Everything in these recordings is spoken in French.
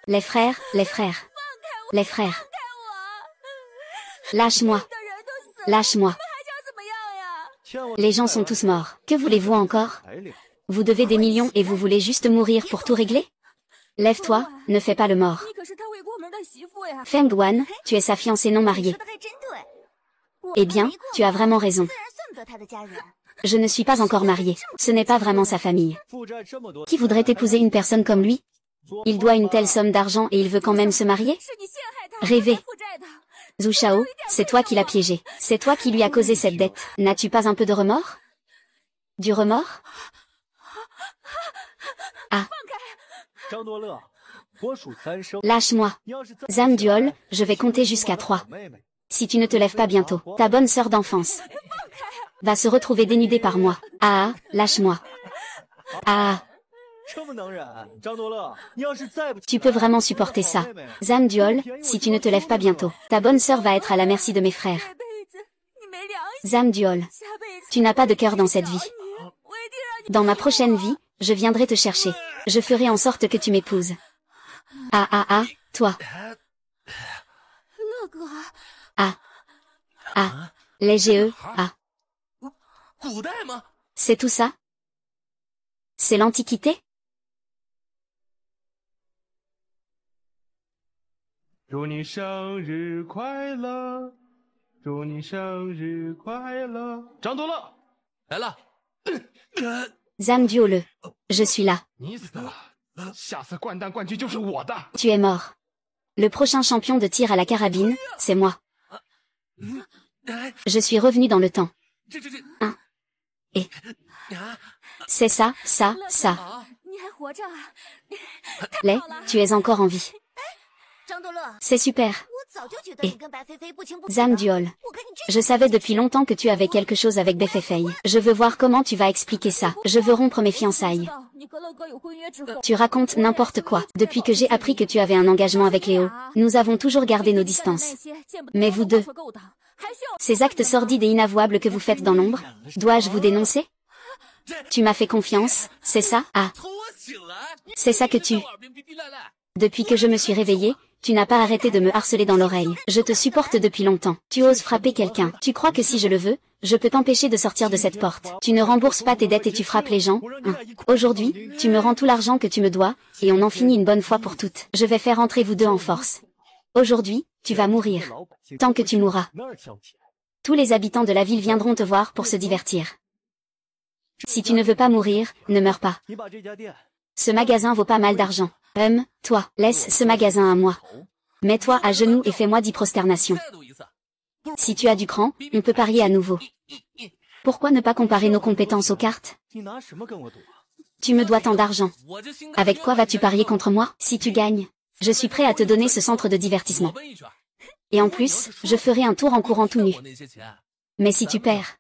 Les frères, les frères. Les frères. Lâche-moi. Lâche-moi. Les gens sont tous morts. Que voulez-vous encore? Vous devez des millions et vous voulez juste mourir pour tout régler? Lève-toi, ne fais pas le mort. Feng Guan, tu es sa fiancée non mariée. Eh bien, tu as vraiment raison. Je ne suis pas encore mariée. Ce n'est pas vraiment sa famille. Qui voudrait épouser une personne comme lui? Il doit une telle somme d'argent et il veut quand même se marier? Rêver. Zhu Shao, c'est toi qui l'as piégé. C'est toi qui lui as causé cette dette. N'as-tu pas un peu de remords? Du remords? Ah. Lâche-moi. Zhang Duol, je vais compter jusqu'à 3. Si tu ne te lèves pas bientôt, ta bonne sœur d'enfance va se retrouver dénudée par moi. Ah, lâche-moi. Ah. Tu peux vraiment supporter ça. Zhang Duol, si tu ne te lèves pas bientôt, ta bonne sœur va être à la merci de mes frères. Zhang Duol, tu n'as pas de cœur dans cette vie. Dans ma prochaine vie, je viendrai te chercher. Je ferai en sorte que tu m'épouses. Ah ah ah, toi. Ah. Ah. Les GE, ah. C'est tout ça? C'est l'Antiquité? Zhang Duoleu, je suis là. Tu es mort. Le prochain champion de tir à la carabine, c'est moi. Je suis revenu dans le temps. Hein? Et c'est ça, ça, ça. Les, tu es encore en vie. C'est super. Et Zhang Duol, je savais depuis longtemps que tu avais quelque chose avec Befeifei. Je veux voir comment tu vas expliquer ça. Je veux rompre mes fiançailles. Tu racontes n'importe quoi. Depuis que j'ai appris que tu avais un engagement avec Léo, nous avons toujours gardé nos distances. Mais vous deux, ces actes sordides et inavouables que vous faites dans l'ombre, dois-je vous dénoncer? Tu m'as fait confiance, c'est ça? Ah. C'est ça que tu... Depuis que je me suis réveillée, tu n'as pas arrêté de me harceler dans l'oreille. Je te supporte depuis longtemps. Tu oses frapper quelqu'un. Tu crois que si je le veux, je peux t'empêcher de sortir de cette porte. Tu ne rembourses pas tes dettes et tu frappes les gens. Hein. Aujourd'hui, tu me rends tout l'argent que tu me dois, et on en finit une bonne fois pour toutes. Je vais faire entrer vous deux en force. Aujourd'hui, tu vas mourir. Tant que tu mourras. Tous les habitants de la ville viendront te voir pour se divertir. Si tu ne veux pas mourir, ne meurs pas. Ce magasin vaut pas mal d'argent. Toi, laisse ce magasin à moi. Mets-toi à genoux et fais-moi 10 prosternations. Si tu as du cran, on peut parier à nouveau. Pourquoi ne pas comparer nos compétences aux cartes? Tu me dois tant d'argent. Avec quoi vas-tu parier contre moi? Si tu gagnes, je suis prêt à te donner ce centre de divertissement. Et en plus, je ferai un tour en courant tout nu. Mais si tu perds,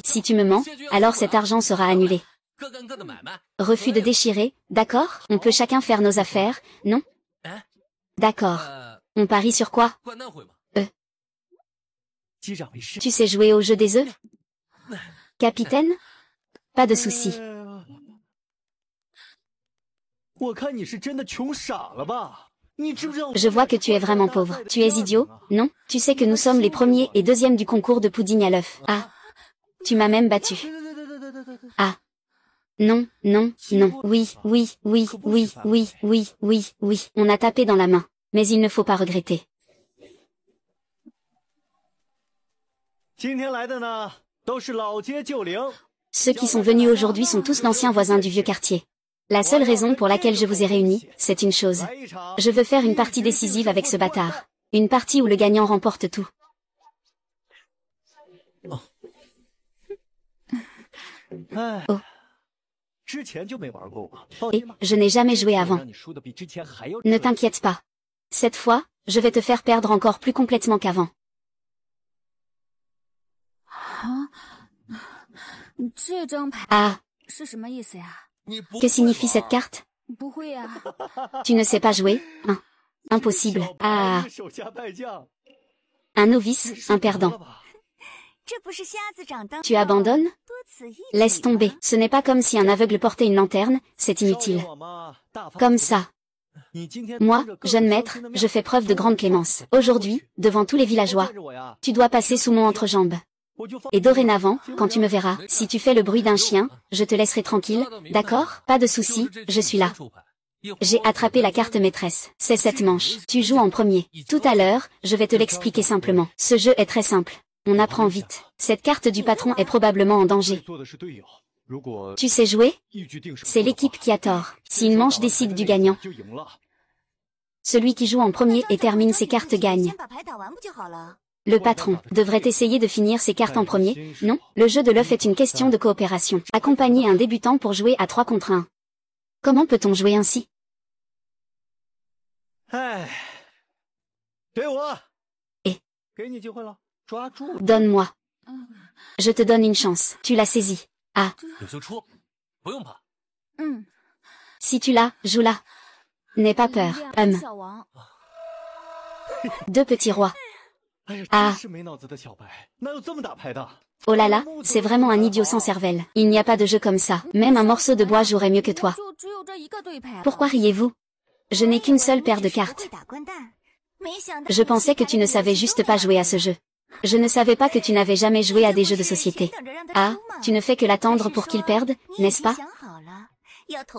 si tu me mens, alors cet argent sera annulé. Refus de déchirer, d'accord? On peut chacun faire nos affaires, non? D'accord. On parie sur quoi? Tu sais jouer au jeu des œufs? Capitaine? Pas de souci. Je vois que tu es vraiment pauvre. Tu es idiot, non? Tu sais que nous sommes les premiers et deuxièmes du concours de pudding à l'œuf. Ah. Tu m'as même battu. Ah. Non, non, non. Oui, oui, oui, oui, oui, oui, oui, oui. On a tapé dans la main. Mais il ne faut pas regretter. Ceux qui sont venus aujourd'hui sont tous d'anciens voisins du vieux quartier. La seule raison pour laquelle je vous ai réunis, c'est une chose. Je veux faire une partie décisive avec ce bâtard. Une partie où le gagnant remporte tout. Oh. Et, je n'ai jamais joué avant. Ne t'inquiète pas. Cette fois, je vais te faire perdre encore plus complètement qu'avant. Ah. Que signifie cette carte? Tu ne sais pas jouer, hein? Impossible. Ah. Un novice, un perdant. Tu abandonnes? Laisse tomber. Ce n'est pas comme si un aveugle portait une lanterne, c'est inutile. Comme ça. Moi, jeune maître, je fais preuve de grande clémence. Aujourd'hui, devant tous les villageois, tu dois passer sous mon entrejambe. Et dorénavant, quand tu me verras, si tu fais le bruit d'un chien, je te laisserai tranquille, d'accord? Pas de souci, je suis là. J'ai attrapé la carte maîtresse. C'est cette manche. Tu joues en premier. Tout à l'heure, je vais te l'expliquer simplement. Ce jeu est très simple. On apprend vite. Cette carte du patron est probablement en danger. Tu sais jouer? C'est l'équipe qui a tort. Si une manche décide du gagnant, celui qui joue en premier et termine ses cartes gagne. Le patron devrait essayer de finir ses cartes en premier. Non, le jeu de l'œuf est une question de coopération. Accompagner un débutant pour jouer à 3 contre 1. Comment peut-on jouer ainsi? Et donne-moi. Je te donne une chance. Tu l'as saisie. Ah. Si tu l'as, joue-la. N'aie pas peur. Deux petits rois. Ah. Oh là là, c'est vraiment un idiot sans cervelle. Il n'y a pas de jeu comme ça. Même un morceau de bois jouerait mieux que toi. Pourquoi riez-vous? Je n'ai qu'une seule paire de cartes. Je pensais que tu ne savais juste pas jouer à ce jeu. Je ne savais pas que tu n'avais jamais joué à des jeux de société. Ah, tu ne fais que l'attendre pour qu'il perde, n'est-ce pas?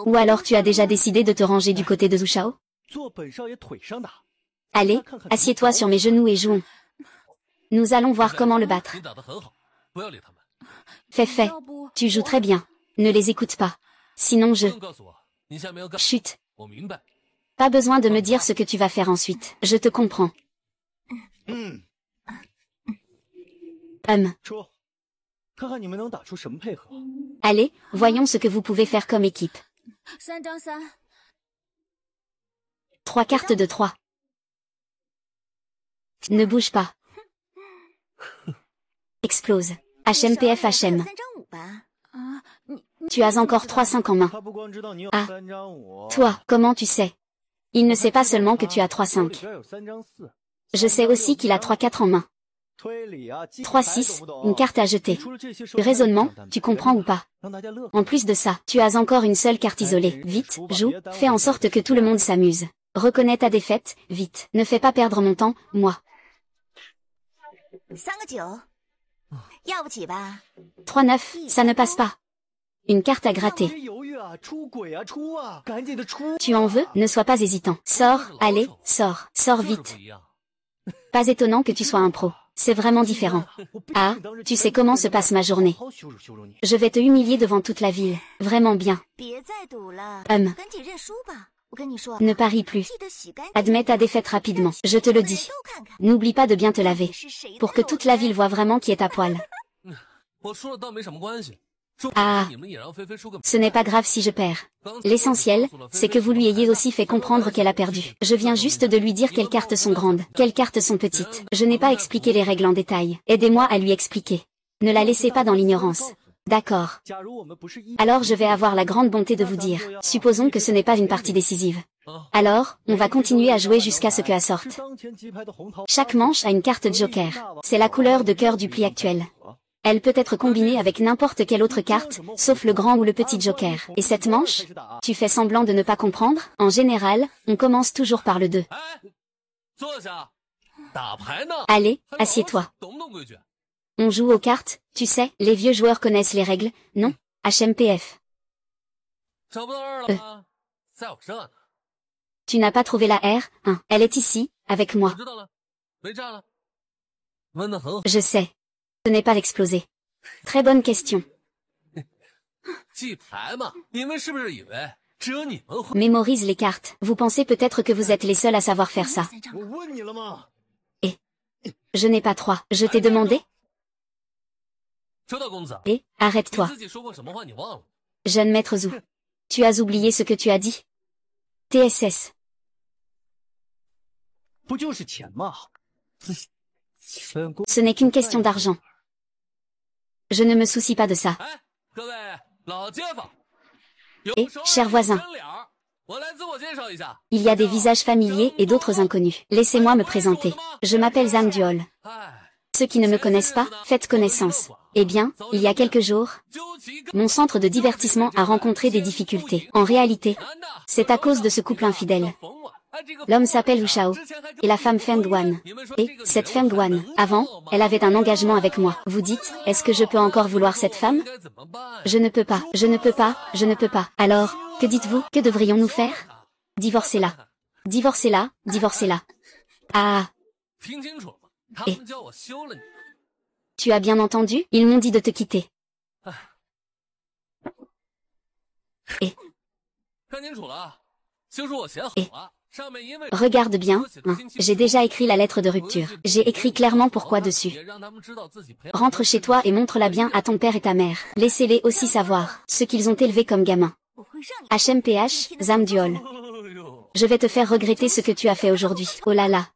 Ou alors tu as déjà décidé de te ranger du côté de Zhu Shao? Allez, assieds-toi sur mes genoux et jouons. Nous allons voir comment le battre. Fais, tu joues très bien. Ne les écoute pas. Sinon je... Chut. Pas besoin de me dire ce que tu vas faire ensuite. Je te comprends. Allez, voyons ce que vous pouvez faire comme équipe. 3 cartes de 3. Ne bouge pas. Explose. HMPF HM. Tu as encore 3-5 en main. Ah. Toi, comment tu sais? Il ne sait pas seulement que tu as 3-5. Je sais aussi qu'il a 3-4 en main. 3-6, une carte à jeter. Raisonnement, tu comprends ou pas? En plus de ça, tu as encore une seule carte isolée. Vite, joue, fais en sorte que tout le monde s'amuse. Reconnais ta défaite, vite. Ne fais pas perdre mon temps, moi. 3-9, ça ne passe pas. Une carte à gratter. Tu en veux? Ne sois pas hésitant. Sors, allez, sors, sors vite. Pas étonnant que tu sois un pro. C'est vraiment différent. Ah, tu sais comment se passe ma journée. Je vais te humilier devant toute la ville. Vraiment bien. Ne parie plus. Admets ta défaite rapidement. Je te le dis. N'oublie pas de bien te laver. Pour que toute la ville voie vraiment qui est à poil. Ah, ce n'est pas grave si je perds. L'essentiel, c'est que vous lui ayez aussi fait comprendre qu'elle a perdu. Je viens juste de lui dire quelles cartes sont grandes, quelles cartes sont petites. Je n'ai pas expliqué les règles en détail. Aidez-moi à lui expliquer. Ne la laissez pas dans l'ignorance. D'accord. Alors je vais avoir la grande bonté de vous dire, supposons que ce n'est pas une partie décisive. Alors, on va continuer à jouer jusqu'à ce qu'elle sorte. Chaque manche a une carte joker. C'est la couleur de cœur du pli actuel. Elle peut être combinée avec n'importe quelle autre carte, sauf le grand ou le petit joker. Et cette manche? Tu fais semblant de ne pas comprendre? En général, on commence toujours par le 2. Allez, assieds-toi. On joue aux cartes, tu sais, les vieux joueurs connaissent les règles, non? HMPF. Tu n'as pas trouvé la R, hein? Elle est ici, avec moi. Je sais. Ce n'est pas l'exploser. Très bonne question. Mémorise les cartes. Vous pensez peut-être que vous êtes les seuls à savoir faire ça. Et je n'ai pas 3. Je t'ai demandé? Et arrête-toi. Jeune maître Zhu. Tu as oublié ce que tu as dit? TSS. Ce n'est qu'une question d'argent. Je ne me soucie pas de ça. Et, chers voisins, il y a des visages familiers et d'autres inconnus. Laissez-moi me présenter. Je m'appelle Zhang Duol. Ceux qui ne me connaissent pas, faites connaissance. Eh bien, il y a quelques jours, mon centre de divertissement a rencontré des difficultés. En réalité, c'est à cause de ce couple infidèle. L'homme s'appelle Wu Shao, et la femme Feng Guan. Et, cette Feng Guan, avant, elle avait un engagement avec moi. Vous dites, est-ce que je peux encore vouloir cette femme? Je ne peux pas, je ne peux pas, je ne peux pas. Alors, que dites-vous? Que devrions-nous faire? Divorcez-la. Divorcez-la, divorcez-la. Ah. Et tu as bien entendu? Ils m'ont dit de te quitter. Et regarde bien, hein, j'ai déjà écrit la lettre de rupture. J'ai écrit clairement pourquoi dessus. Rentre chez toi et montre-la bien à ton père et ta mère. Laissez-les aussi savoir ce qu'ils ont élevé comme gamin. HMPH, Zam Duol. Je vais te faire regretter ce que tu as fait aujourd'hui. Oh là là.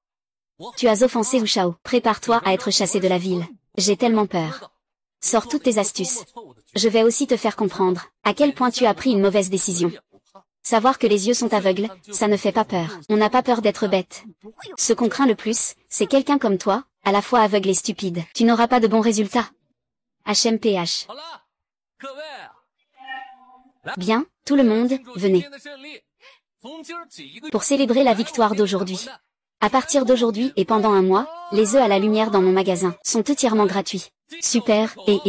Tu as offensé Wu Shao. Prépare-toi à être chassé de la ville. J'ai tellement peur. Sors toutes tes astuces. Je vais aussi te faire comprendre à quel point tu as pris une mauvaise décision. Savoir que les yeux sont aveugles, ça ne fait pas peur. On n'a pas peur d'être bête. Ce qu'on craint le plus, c'est quelqu'un comme toi, à la fois aveugle et stupide. Tu n'auras pas de bons résultats. HMPH. Bien, tout le monde, venez. Pour célébrer la victoire d'aujourd'hui. À partir d'aujourd'hui et pendant un mois, les œufs à la lumière dans mon magasin sont entièrement gratuits. Super, et.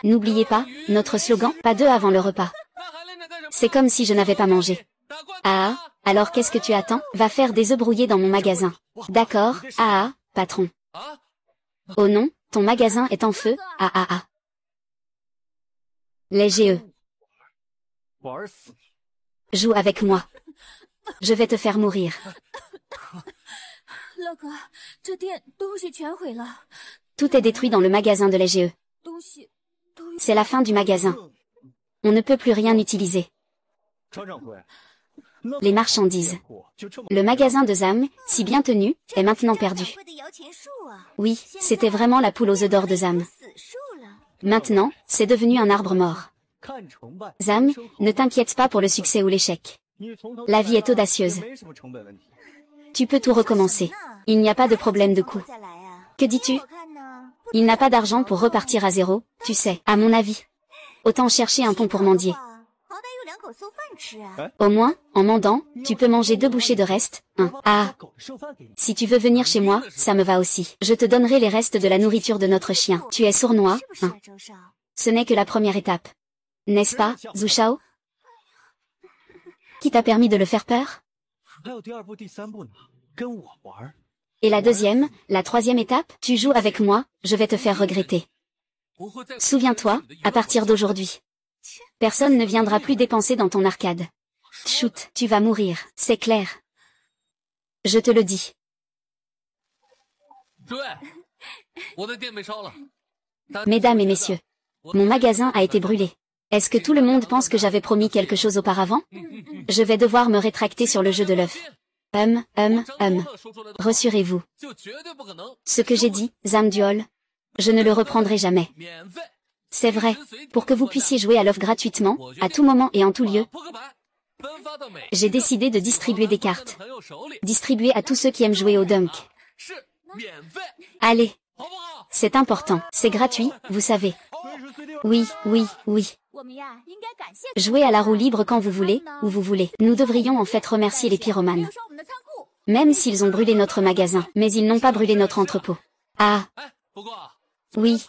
N'oubliez pas, notre slogan, pas d'œufs avant le repas. C'est comme si je n'avais pas mangé. Ah, alors qu'est-ce que tu attends? Va faire des œufs brouillés dans mon magasin. D'accord, patron. Oh non, ton magasin est en feu, Les GE. Joue avec moi. Je vais te faire mourir. Tout est détruit dans le magasin de l'EGE. C'est la fin du magasin. On ne peut plus rien utiliser. Les marchandises. Le magasin de Zam, si bien tenu, est maintenant perdu. Oui, c'était vraiment la poule aux œufs d'or de Zam. Maintenant, c'est devenu un arbre mort. Zam, ne t'inquiète pas pour le succès ou l'échec. La vie est audacieuse. Tu peux tout recommencer. Il n'y a pas de problème de coût. Que dis-tu? Il n'a pas d'argent pour repartir à zéro, tu sais, à mon avis. Autant chercher un pont pour mendier. Au moins, en mendant, tu peux manger 2 bouchées de reste. Si tu veux venir chez moi, ça me va aussi. Je te donnerai les restes de la nourriture de notre chien. Tu es sournois, Ce n'est que la première étape. N'est-ce pas, Zhu Shao? Qui t'a permis de le faire peur? Et la deuxième, la troisième étape, tu joues avec moi, je vais te faire regretter. Souviens-toi, à partir d'aujourd'hui. Personne ne viendra plus dépenser dans ton arcade. Chut, tu vas mourir, c'est clair. Je te le dis. Mesdames et messieurs, mon magasin a été brûlé. Est-ce que tout le monde pense que j'avais promis quelque chose auparavant? Je vais devoir me rétracter sur le jeu de l'œuf. Rassurez-vous. Ce que j'ai dit, Zam Duol, je ne le reprendrai jamais. C'est vrai, pour que vous puissiez jouer à l'œuf gratuitement, à tout moment et en tout lieu. J'ai décidé de distribuer des cartes. Distribuer à tous ceux qui aiment jouer au dunk. Allez. C'est important, c'est gratuit, vous savez. Oui. Jouez à la roue libre quand vous voulez, où vous voulez. Nous devrions en fait remercier les pyromanes. Même s'ils ont brûlé notre magasin, mais ils n'ont pas brûlé notre entrepôt. Oui.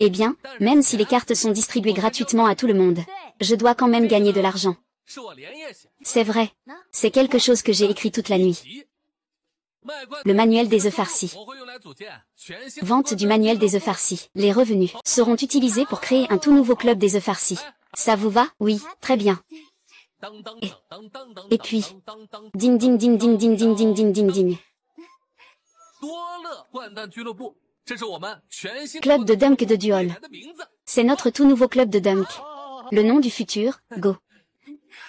Eh bien, même si les cartes sont distribuées gratuitement à tout le monde, je dois quand même gagner de l'argent. C'est vrai. C'est quelque chose que j'ai écrit toute la nuit. Le manuel des œufs farcis. Vente du manuel des œufs farcis. Les revenus seront utilisés pour créer un tout nouveau club des œufs farcis. Ça vous va? Oui, très bien. Et puis, ding. Club de dunk de Duol. C'est notre tout nouveau club de dunk. Le nom du futur, Go.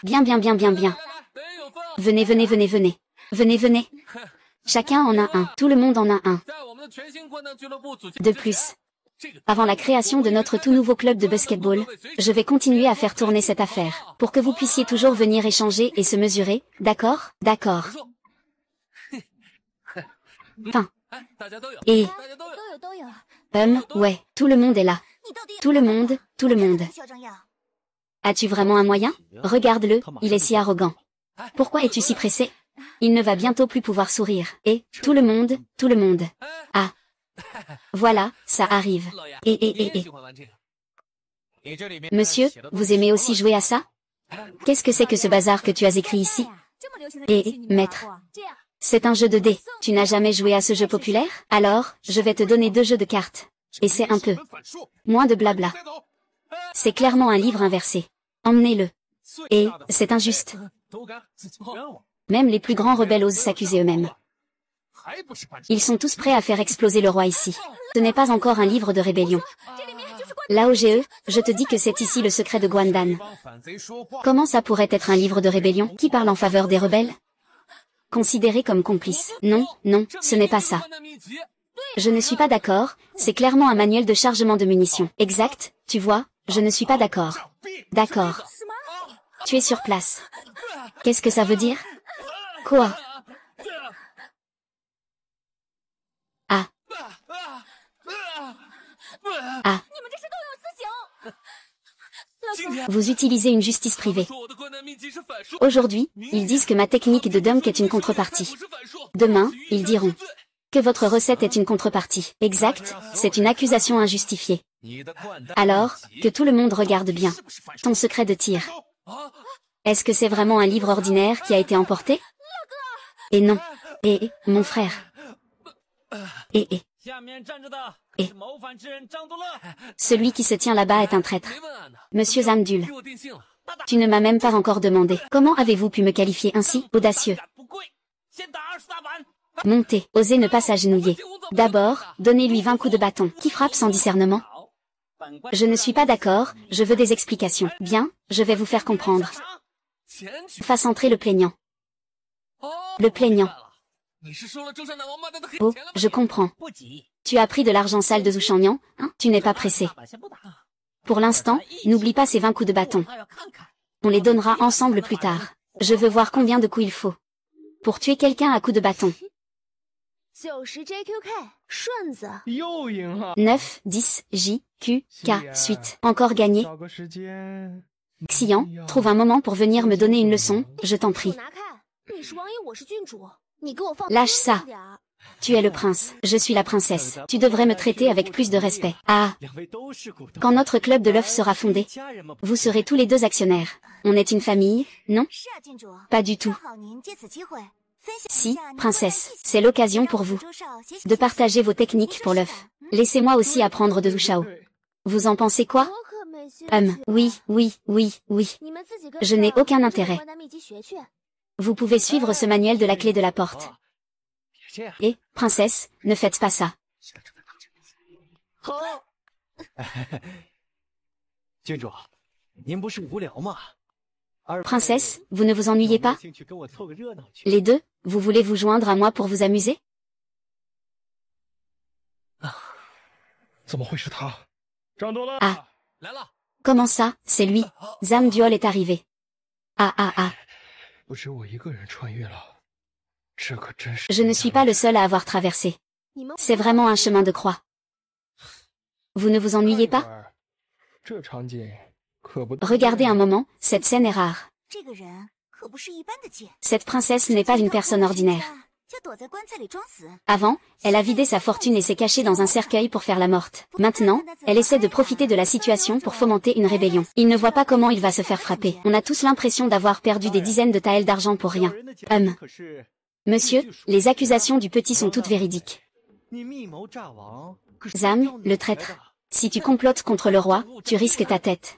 Bien. Venez. Chacun en a un. Tout le monde en a un. De plus. Avant la création de notre tout nouveau club de basketball, je vais continuer à faire tourner cette affaire, pour que vous puissiez toujours venir échanger et se mesurer, d'accord? Et... ouais, tout le monde est là. Tout le monde, tout le monde. As-tu vraiment un moyen? Regarde-le, il est si arrogant. Pourquoi es-tu si pressé? Il ne va bientôt plus pouvoir sourire. Et, tout le monde, tout le monde. Ah. Voilà, ça arrive. Et. Monsieur, vous aimez aussi jouer à ça? Qu'est-ce que c'est que ce bazar que tu as écrit ici? Maître. C'est un jeu de dés. Tu n'as jamais joué à ce jeu populaire? Alors, je vais te donner 2 jeux de cartes. Et c'est un peu. Moins de blabla. C'est clairement un livre inversé. Emmenez-le. Et, c'est injuste. Même les plus grands rebelles osent s'accuser eux-mêmes. Ils sont tous prêts à faire exploser le roi ici. Ce n'est pas encore un livre de rébellion. Là OGE, je te dis que c'est ici le secret de Guandan. Comment ça pourrait être un livre de rébellion? Qui parle en faveur des rebelles? Considéré comme complice. Non, non, ce n'est pas ça. Je ne suis pas d'accord, c'est clairement un manuel de chargement de munitions. Exact, tu vois, je ne suis pas d'accord. D'accord. Tu es sur place. Qu'est-ce que ça veut dire? Quoi? Ah. Ah. Vous utilisez une justice privée. Aujourd'hui, ils disent que ma technique de dunk est une contrepartie. Demain, ils diront que votre recette est une contrepartie. Exact, c'est une accusation injustifiée. Alors, que tout le monde regarde bien. Ton secret de tir. Est-ce que c'est vraiment un livre ordinaire qui a été emporté? Et non. Et, mon frère. Et. Celui qui se tient là-bas est un traître. Monsieur Zamdul. Tu ne m'as même pas encore demandé. Comment avez-vous pu me qualifier ainsi, audacieux? Montez, osez ne pas s'agenouiller. D'abord, donnez-lui 20 coups de bâton. Qui frappe sans discernement? Je ne suis pas d'accord, je veux des explications. Bien, je vais vous faire comprendre. Fasse entrer le plaignant. Le plaignant. Oh, je comprends. Tu as pris de l'argent sale de Zhu Shangnian, hein? Tu n'es pas pressé. Pour l'instant, n'oublie pas ces 20 coups de bâton. On les donnera ensemble plus tard. Je veux voir combien de coups il faut pour tuer quelqu'un à coups de bâton. 9, 10, J, Q, K, suite. Encore gagné. Xian, trouve un moment pour venir me donner une leçon, je t'en prie. Lâche ça. Tu es le prince, je suis la princesse. Tu devrais me traiter avec plus de respect. Ah. Quand notre club de l'œuf sera fondé, vous serez tous les 2 actionnaires. On est une famille, non? Pas du tout. Si, princesse, c'est l'occasion pour vous de partager vos techniques pour l'œuf. Laissez-moi aussi apprendre de Zhu Shao. Vous en pensez quoi? Oui. Je n'ai aucun intérêt. Vous pouvez suivre ce manuel de la clé de la porte. Et, princesse, ne faites pas ça. Princesse, vous ne vous ennuyez pas? Les deux, vous voulez vous joindre à moi pour vous amuser? Ah. Comment ça, c'est lui? Zamduol est arrivé. Ah. Je ne suis pas le seul à avoir traversé. C'est vraiment un chemin de croix. Vous ne vous ennuyez pas? Regardez un moment, cette scène est rare. Cette princesse n'est pas une personne ordinaire. Avant, elle a vidé sa fortune et s'est cachée dans un cercueil pour faire la morte. Maintenant, elle essaie de profiter de la situation pour fomenter une rébellion. Il ne voit pas comment il va se faire frapper. On a tous l'impression d'avoir perdu des dizaines de taels d'argent pour rien. Monsieur, les accusations du petit sont toutes véridiques. Zam, le traître. Si tu complotes contre le roi, tu risques ta tête.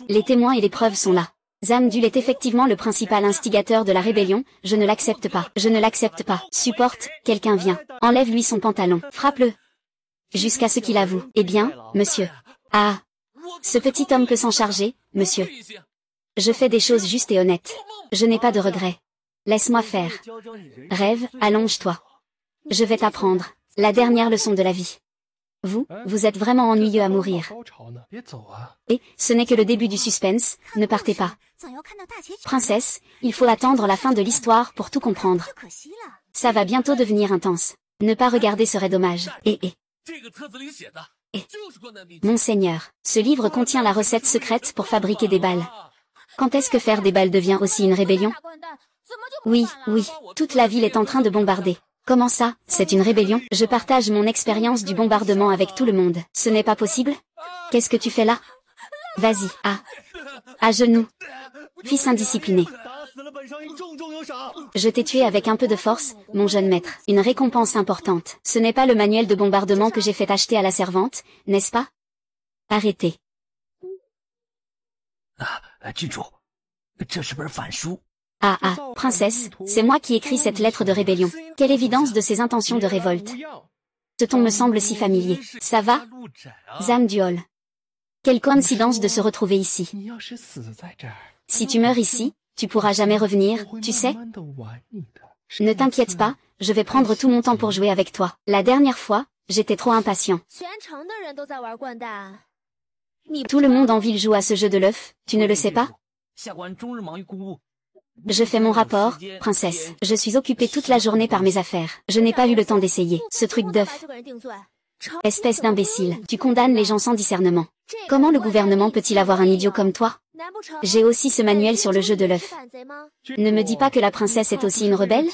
Les témoins et les preuves sont là. Zamdul est effectivement le principal instigateur de la rébellion, je ne l'accepte pas. Je ne l'accepte pas. Supporte, quelqu'un vient. Enlève-lui son pantalon. Frappe-le. Jusqu'à ce qu'il avoue. Eh bien, monsieur. Ah. Ce petit homme peut s'en charger, monsieur. Je fais des choses justes et honnêtes. Je n'ai pas de regrets. Laisse-moi faire. Rêve, allonge-toi. Je vais t'apprendre la dernière leçon de la vie. Vous êtes vraiment ennuyeux à mourir. Et, ce n'est que le début du suspense, ne partez pas. Princesse, il faut attendre la fin de l'histoire pour tout comprendre. Ça va bientôt devenir intense. Ne pas regarder serait dommage. Monseigneur, ce livre contient la recette secrète pour fabriquer des balles. Quand est-ce que faire des balles devient aussi une rébellion? Oui, oui, toute la ville est en train de bombarder. Comment ça, c'est une rébellion? Je partage mon expérience du bombardement avec tout le monde. Ce n'est pas possible? Qu'est-ce que tu fais là? Vas-y, à genoux. Fils indiscipliné. Je t'ai tué avec un peu de force, mon jeune maître. Une récompense importante. Ce n'est pas le manuel de bombardement que j'ai fait acheter à la servante, n'est-ce pas? Arrêtez. Princesse, c'est moi qui écris cette lettre de rébellion. Quelle évidence de ses intentions de révolte. Ce ton me semble si familier. Ça va? Zam Duol. Quelle coïncidence de se retrouver ici. Si tu meurs ici, tu pourras jamais revenir, tu sais? Ne t'inquiète pas, je vais prendre tout mon temps pour jouer avec toi. La dernière fois, j'étais trop impatient. Tout le monde en ville joue à ce jeu de l'œuf, tu ne le sais pas? Je fais mon rapport, princesse. Je suis occupée toute la journée par mes affaires. Je n'ai pas eu le temps d'essayer. Ce truc d'œuf. Espèce d'imbécile, tu condamnes les gens sans discernement. Comment le gouvernement peut-il avoir un idiot comme toi? J'ai aussi ce manuel sur le jeu de l'œuf. Ne me dis pas que la princesse est aussi une rebelle?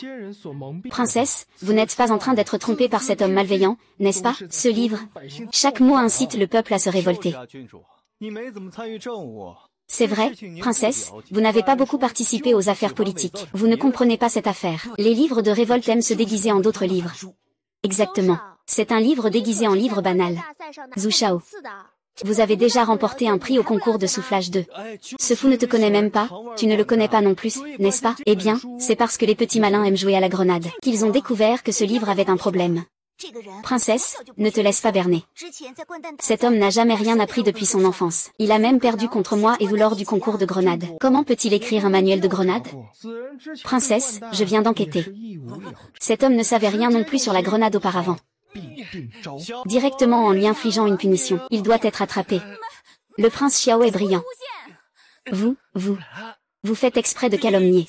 Princesse, vous n'êtes pas en train d'être trompée par cet homme malveillant, n'est-ce pas? Ce livre. Chaque mot incite le peuple à se révolter. C'est vrai, princesse, vous n'avez pas beaucoup participé aux affaires politiques. Vous ne comprenez pas cette affaire. Les livres de révolte aiment se déguiser en d'autres livres. Exactement. C'est un livre déguisé en livre banal. Zhu Shao. Vous avez déjà remporté un prix au concours de soufflage 2. Ce fou ne te connaît même pas, tu ne le connais pas non plus, n'est-ce pas? Eh bien, c'est parce que les petits malins aiment jouer à la grenade, qu'ils ont découvert que ce livre avait un problème. Princesse, ne te laisse pas berner. Cet homme n'a jamais rien appris depuis son enfance. Il a même perdu contre moi et vous lors du concours de grenade. Comment peut-il écrire un manuel de grenade? Princesse, je viens d'enquêter. Cet homme ne savait rien non plus sur la grenade auparavant. Directement en lui infligeant une punition, il doit être attrapé. Le prince Xiao est brillant. Vous faites exprès de calomnier.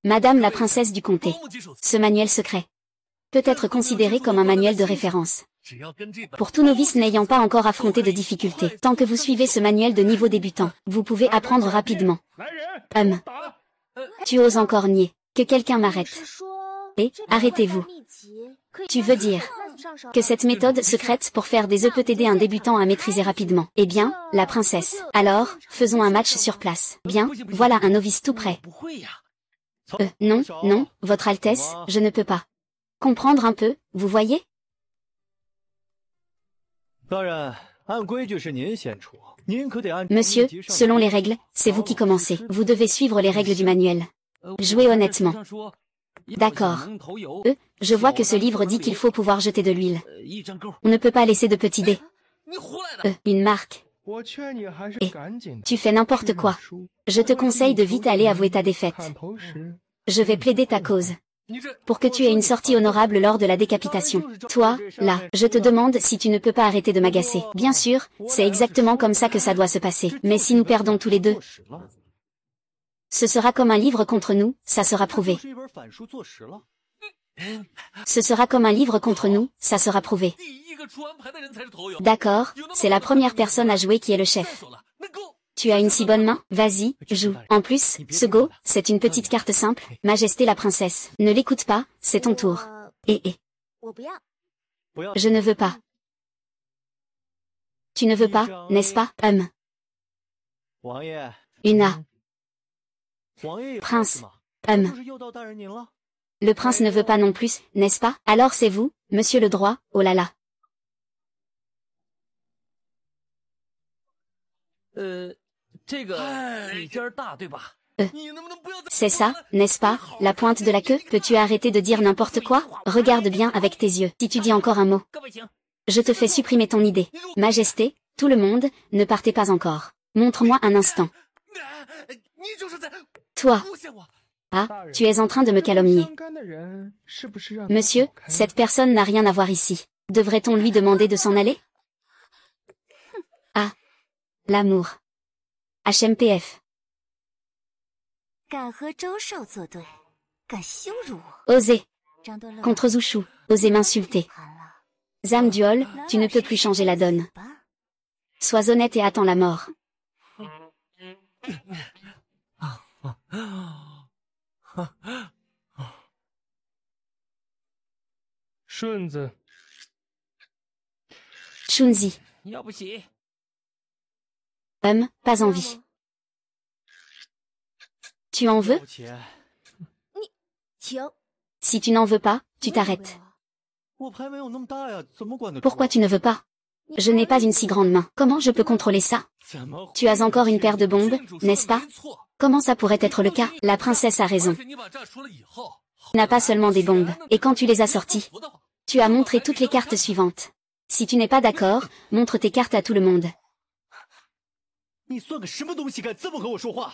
Madame la princesse du comté. Ce manuel secret peut être considéré comme un manuel de référence. Pour tout novice n'ayant pas encore affronté de difficultés, tant que vous suivez ce manuel de niveau débutant, vous pouvez apprendre rapidement. Tu oses encore nier. Que quelqu'un m'arrête. Arrêtez-vous. Tu veux dire que cette méthode secrète pour faire des œufs peut aider un débutant à maîtriser rapidement? Eh bien, la princesse. Alors, faisons un match sur place. Bien, voilà un novice tout prêt. Non, Votre Altesse, je ne peux pas. Comprendre un peu, vous voyez? Monsieur, selon les règles, c'est vous qui commencez. Vous devez suivre les règles du manuel. Jouez honnêtement. D'accord. Je vois que ce livre dit qu'il faut pouvoir jeter de l'huile. On ne peut pas laisser de petits dés. Une marque. Tu fais n'importe quoi. Je te conseille de vite aller avouer ta défaite. Je vais plaider ta cause. Pour que tu aies une sortie honorable lors de la décapitation. Toi, là, je te demande si tu ne peux pas arrêter de m'agacer. Bien sûr, c'est exactement comme ça que ça doit se passer. Mais si nous perdons tous les deux, ce sera comme un livre contre nous, ça sera prouvé. Ce sera comme un livre contre nous, ça sera prouvé. D'accord, c'est la première personne à jouer qui est le chef. Tu as une si bonne main? Vas-y, joue. En plus, ce go, c'est une petite carte simple. Majesté la princesse. Ne l'écoute pas, c'est ton tour. Je ne veux pas. Tu ne veux pas, n'est-ce pas? Une Prince. Le prince ne veut pas non plus, n'est-ce pas? Alors c'est vous, monsieur le droit, oh là là. C'est ça, n'est-ce pas, la pointe de la queue? Peux-tu arrêter de dire n'importe quoi? Regarde bien avec tes yeux. Si tu dis encore un mot, je te fais supprimer ton idée. Majesté, tout le monde, ne partez pas encore. Montre-moi un instant. Toi. Tu es en train de me calomnier. Monsieur, cette personne n'a rien à voir ici. Devrait-on lui demander de s'en aller? L'amour. HMPF. Osez. Contre Zushu, osez m'insulter. Zam Duol, tu ne peux plus changer la donne. Sois honnête et attends la mort. 顺子， Shunzi. 要不洗？ Pas envie. Tu en veux? 不起， Si tu n'en veux pas, tu t'arrêtes. 我牌没有那么大呀，怎么管得住？ Pourquoi tu ne veux pas? Je n'ai pas une si grande main. Comment je peux contrôler ça? 怎么会 Tu as encore une paire de bombes, n'est-ce pas? Comment ça pourrait être le cas? La princesse a raison. 而且你把这说了以后， Tu n'as pas seulement des bombes, et quand tu les as sorties, tu as montré toutes les cartes suivantes. Si tu n'es pas d'accord, montre tes cartes à tout le monde. 你算个什么东西，敢这么和我说话？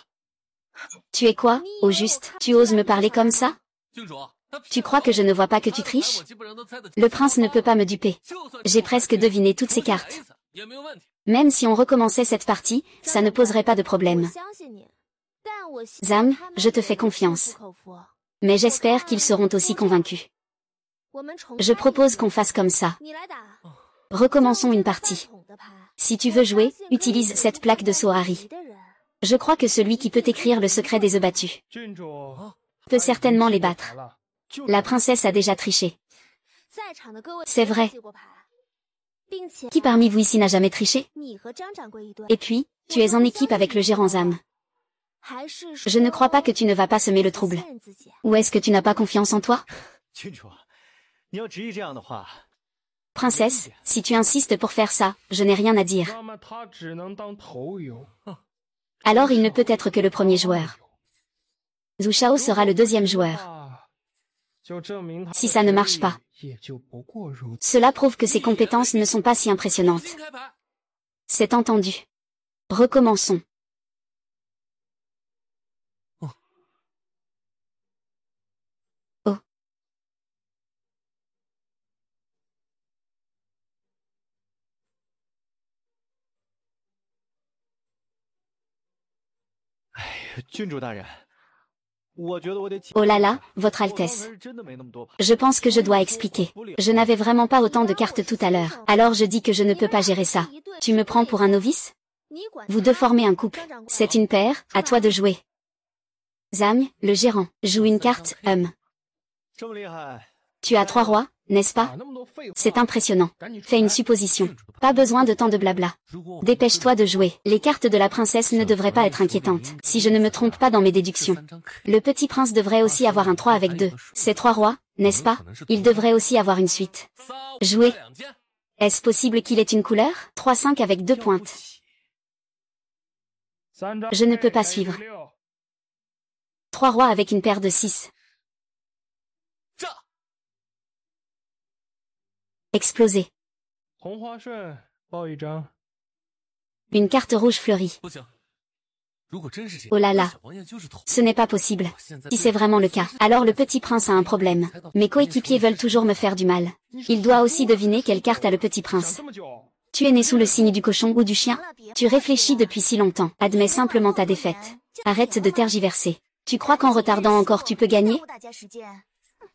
Tu es quoi, au juste? Tu oses me parler comme ça? 郡主，他 Tu crois que je ne vois pas que tu 我 triches? 基本上都猜得 Le prince ne peut pas me duper. 就算 J'ai presque deviné toutes ces cartes. 也没有问题。 Même si on recommençait cette partie, ça ne poserait pas de problème. Zam, je te fais confiance. Mais j'espère qu'ils seront aussi convaincus. Je propose qu'on fasse comme ça. Recommençons une partie. Si tu veux jouer, utilise cette plaque de Sohari. Je crois que celui qui peut écrire le secret des œufs battus 郡主 peut certainement les battre. 好了， La princesse a déjà triché. C'est vrai. Qui parmi vous ici n'a jamais triché? Et puis, tu es en équipe avec le gérant Zam. Je ne crois pas que tu ne vas pas semer le trouble. Ou est-ce que tu n'as pas confiance en toi? 郡主，你要执意这样的话， Princesse, si tu insistes pour faire ça, je n'ai rien à dire. 那么他只能当头油。 Alors il ne peut être que le premier joueur. Zhu Shao sera le deuxième joueur. 就证明他 Si ça ne marche pas, 也就不过如此。 cela prouve que ses compétences ne sont pas si impressionnantes. 新开牌， C'est entendu. Recommençons. Oh. Eh, 郡主大人，我觉得我得起。 Oh là là, Votre 我刚 Altesse. 才是真的没那么多牌。 Je pense que je dois expliquer. Je n'avais vraiment pas autant de cartes tout à l'heure. Alors je dis que je ne peux pas gérer ça. Tu me prends pour un novice? Vous deux formez un couple. C'est une paire, à toi de jouer. Zam, le gérant, joue une carte, 这么厉害， Tu as 3 rois, n'est-ce 打 pas? 那么多废话， C'est impressionnant. 赶紧出 Fais une 来 supposition. Pas besoin de tant de blabla. 如果我 Dépêche-toi de jouer. Les cartes de la princesse ne devraient pas être inquiétantes, si je ne me trompe pas dans mes déductions. 3张 K， Le petit prince devrait aussi avoir un 3 avec 2. C'est 3 rois, n'est-ce pas? Il devrait aussi avoir une suite. 仨jouer. 两件 Est-ce possible qu'il ait une couleur? 3-5 avec 2 pointes. 3张 Je ne peux pas 配 suivre. 6 3 rois avec une paire de 6. 炸， Explosé. 同花顺报一张。 Une carte rouge fleurie. 不行。如果真是这 Oh 样， là là. 小王爷就是头。 Ce n'est pas possible. 现在 Si c'est vraiment le cas, alors le petit prince a un problème. Mes coéquipiers veulent toujours me faire du mal. Il doit aussi deviner quelle carte a le petit 想 prince. 这么久， Tu es né sous le signe du cochon ou du chien? Tu réfléchis depuis si longtemps. Admets simplement ta défaite. Arrête de tergiverser. Tu crois qu'en retardant encore tu peux gagner?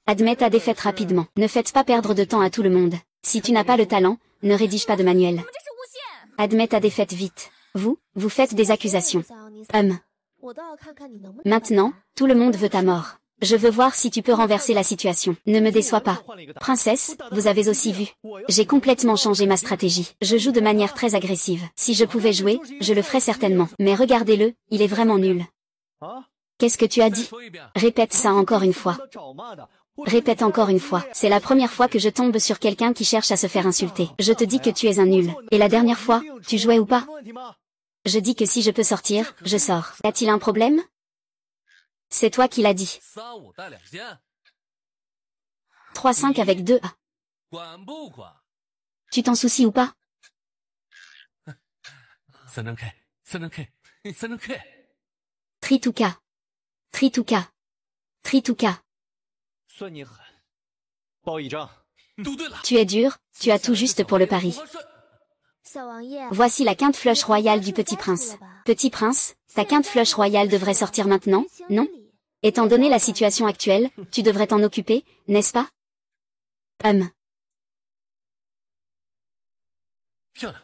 Admets ta défaite rapidement. Ne faites pas perdre de temps à tout le monde. Si tu n'as pas le talent, ne rédige pas de manuel. Admets ta défaite vite. Vous faites des accusations. Maintenant, tout le monde veut ta mort. Je veux voir si tu peux renverser la situation. Ne me déçois pas. Princesse, vous avez aussi vu. J'ai complètement changé ma stratégie. Je joue de manière très agressive. Si je pouvais jouer, je le ferais certainement. Mais regardez-le, il est vraiment nul. 啊， Qu'est-ce que tu as 再 dit? 说一遍， Répète ça encore une fois. 找骂的， Répète encore une fois. C'est la première fois que je tombe sur quelqu'un qui cherche à se faire insulter. Je te dis que tu es un nul. Et la dernière fois, tu jouais ou pas? 有问题吗？ Je dis que si je peux sortir, je sors. A-t-il un problème? C'est toi qui l'as dit. 3-5带两件， 3-5 avec 2 A. 管不管？ Tu t'en soucies ou pas? 3张 K， 3张 K， 3张 K。 Trituka. Trituka. Trituka. 算你狠，报一张。赌对了， Tu es dur, tu as tout juste pour le pari. 同花顺 Voici la quinte flush royale du petit prince. Petit prince, ta quinte flush royale devrait sortir maintenant, non? Étant donné la situation actuelle, tu devrais t'en occuper, n'est-ce pas? 漂亮，